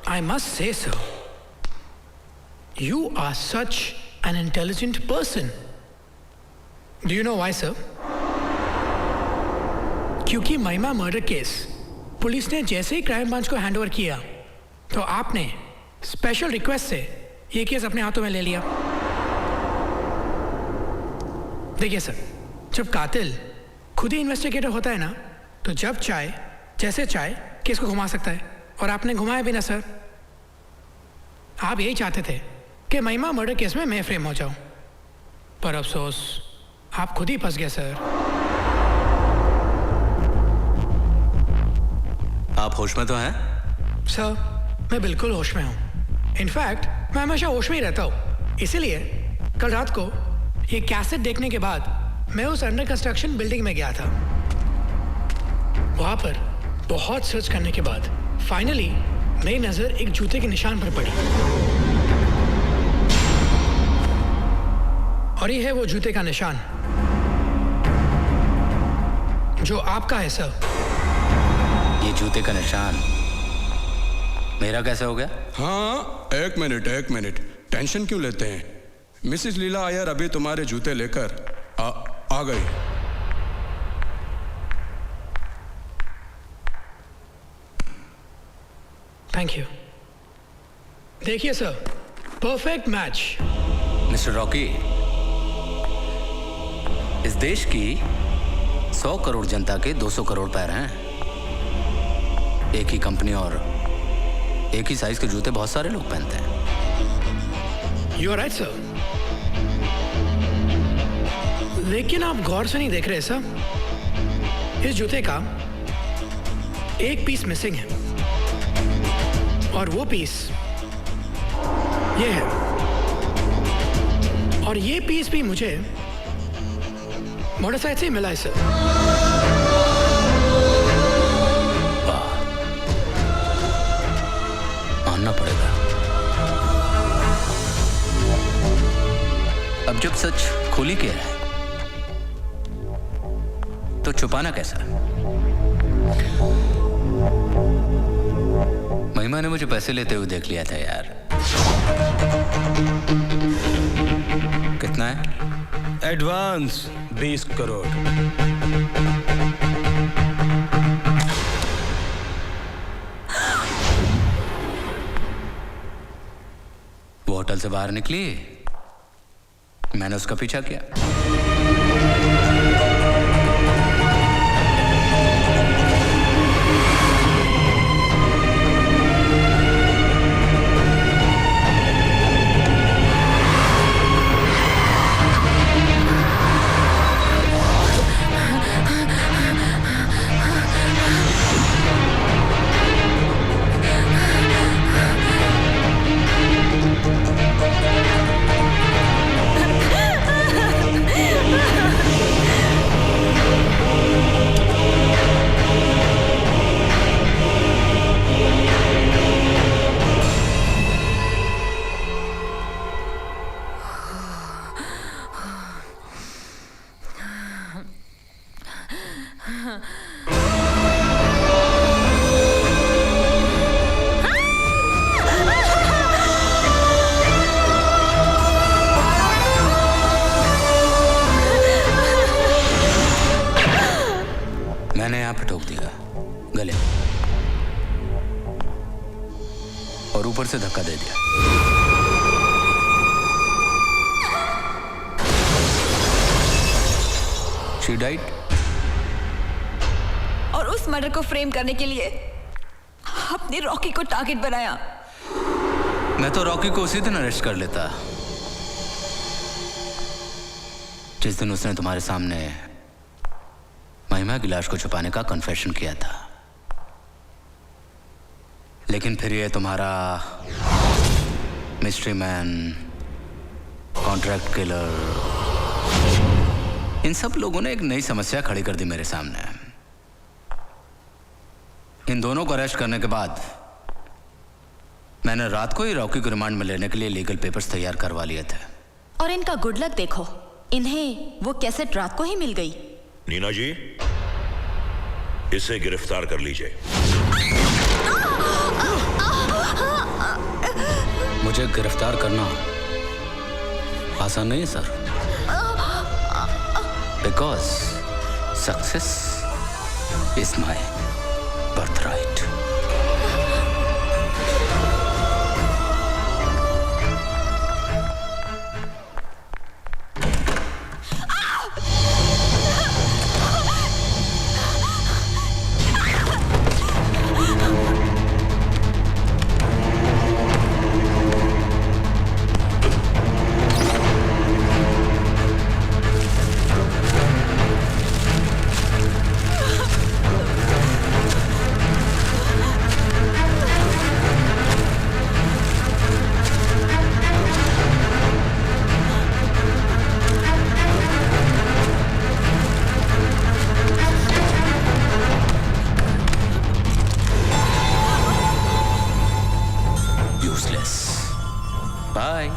[SPEAKER 7] I must say so. You are such an intelligent person. Do you know why, sir? क्योंकि महिमा मर्डर केस पुलिस ने जैसे ही क्राइम ब्रांच को हैंडओवर किया तो आपने स्पेशल रिक्वेस्ट से ये केस अपने हाथों में ले लिया। देखिए सर, जब कातिल खुद ही इन्वेस्टिगेटर होता है ना, तो जब चाहे जैसे चाहे केस को घुमा सकता है, और आपने घुमाया भी ना सर। आप यही चाहते थे कि महिमा मर्डर केस में मैं फ्रेम हो जाऊं, पर अफसोस आप खुद ही फंस गए सर।
[SPEAKER 3] आप होश में तो हैं?
[SPEAKER 7] सर, मैं बिल्कुल होश में हूं। इनफैक्ट मैं हमेशा होश में ही रहता हूं। इसीलिए कल रात को ये कैसेट देखने के बाद मैं उस अंडर कंस्ट्रक्शन बिल्डिंग में गया था। वहां पर बहुत सर्च करने के बाद फाइनली मेरी नजर एक जूते के निशान पर पड़ी, और ये है वो जूते का निशान जो आपका है सर।
[SPEAKER 3] ये जूते का निशान मेरा कैसे हो गया?
[SPEAKER 15] हाँ, एक मिनट, टेंशन क्यों लेते हैं? मिसेस लीला आयर अभी तुम्हारे जूते लेकर आ गई।
[SPEAKER 7] Thank you. देखिए sir, perfect match.
[SPEAKER 3] Mister Rocky, इस देश की 100 करोड़ जनता के 200 करोड़ पैर हैं। एक ही कंपनी और एक ही साइज के जूते बहुत सारे लोग पहनते हैं।
[SPEAKER 7] यू आर राइट सर, लेकिन आप गौर से नहीं देख रहे सर। इस जूते का एक पीस मिसिंग है, और वो पीस ये है, और ये पीस भी मुझे मोटरसाइकिल से मिला है सर।
[SPEAKER 3] मानना पड़ेगा। अब जब सच खुल ही गया है तो छुपाना कैसा? महिमा ने मुझे पैसे लेते हुए देख लिया था यार। कितना है?
[SPEAKER 12] एडवांस 20 करोड़।
[SPEAKER 3] वो होटल से बाहर निकली, मैंने उसका पीछा किया। मैंने यहां पे ठोक दिया गले, और ऊपर से धक्का दे दिया। She died.
[SPEAKER 11] और उस मर्डर को फ्रेम करने के लिए आपने रॉकी को टारगेट बनाया।
[SPEAKER 3] मैं तो रॉकी को उसी दिन अरेस्ट कर लेता जिस दिन उसने तुम्हारे सामने महिमा की लाश को छुपाने का कन्फेशन किया था। लेकिन फिर ये तुम्हारा मिस्ट्री मैन, कॉन्ट्रैक्ट किलर, इन सब लोगों ने एक नई समस्या खड़ी कर दी मेरे सामने। इन दोनों को अरेस्ट करने के बाद मैंने रात को ही रॉकी को रिमांड में लेने के लिए लीगल पेपर्स तैयार करवा लिए थे।
[SPEAKER 17] और इनका गुड लक देखो, इन्हें वो कैसेट रात को ही मिल गई।
[SPEAKER 2] नीना जी, इसे गिरफ्तार कर लीजिए।
[SPEAKER 3] मुझे गिरफ्तार करना आसान नहीं है sir, because success is my birthright. Bye.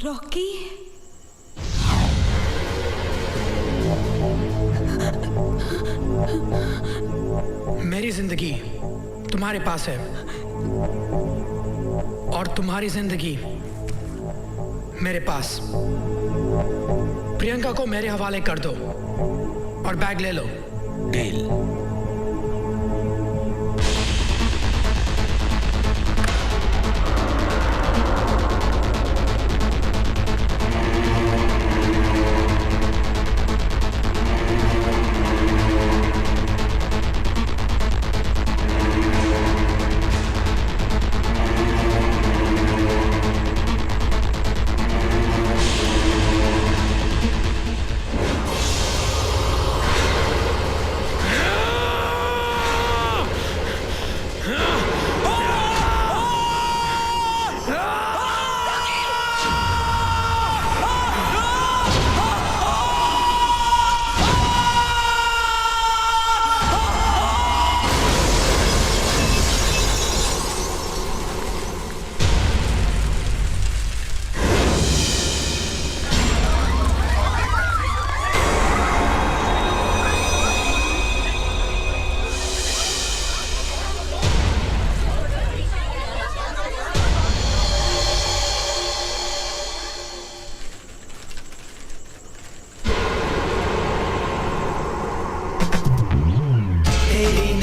[SPEAKER 6] Rocky
[SPEAKER 7] मेरी जिंदगी तुम्हारे पास है और तुम्हारी जिंदगी मेरे पास। प्रियंका को मेरे हवाले कर दो और बैग ले लो।
[SPEAKER 12] डील।
[SPEAKER 18] तेरी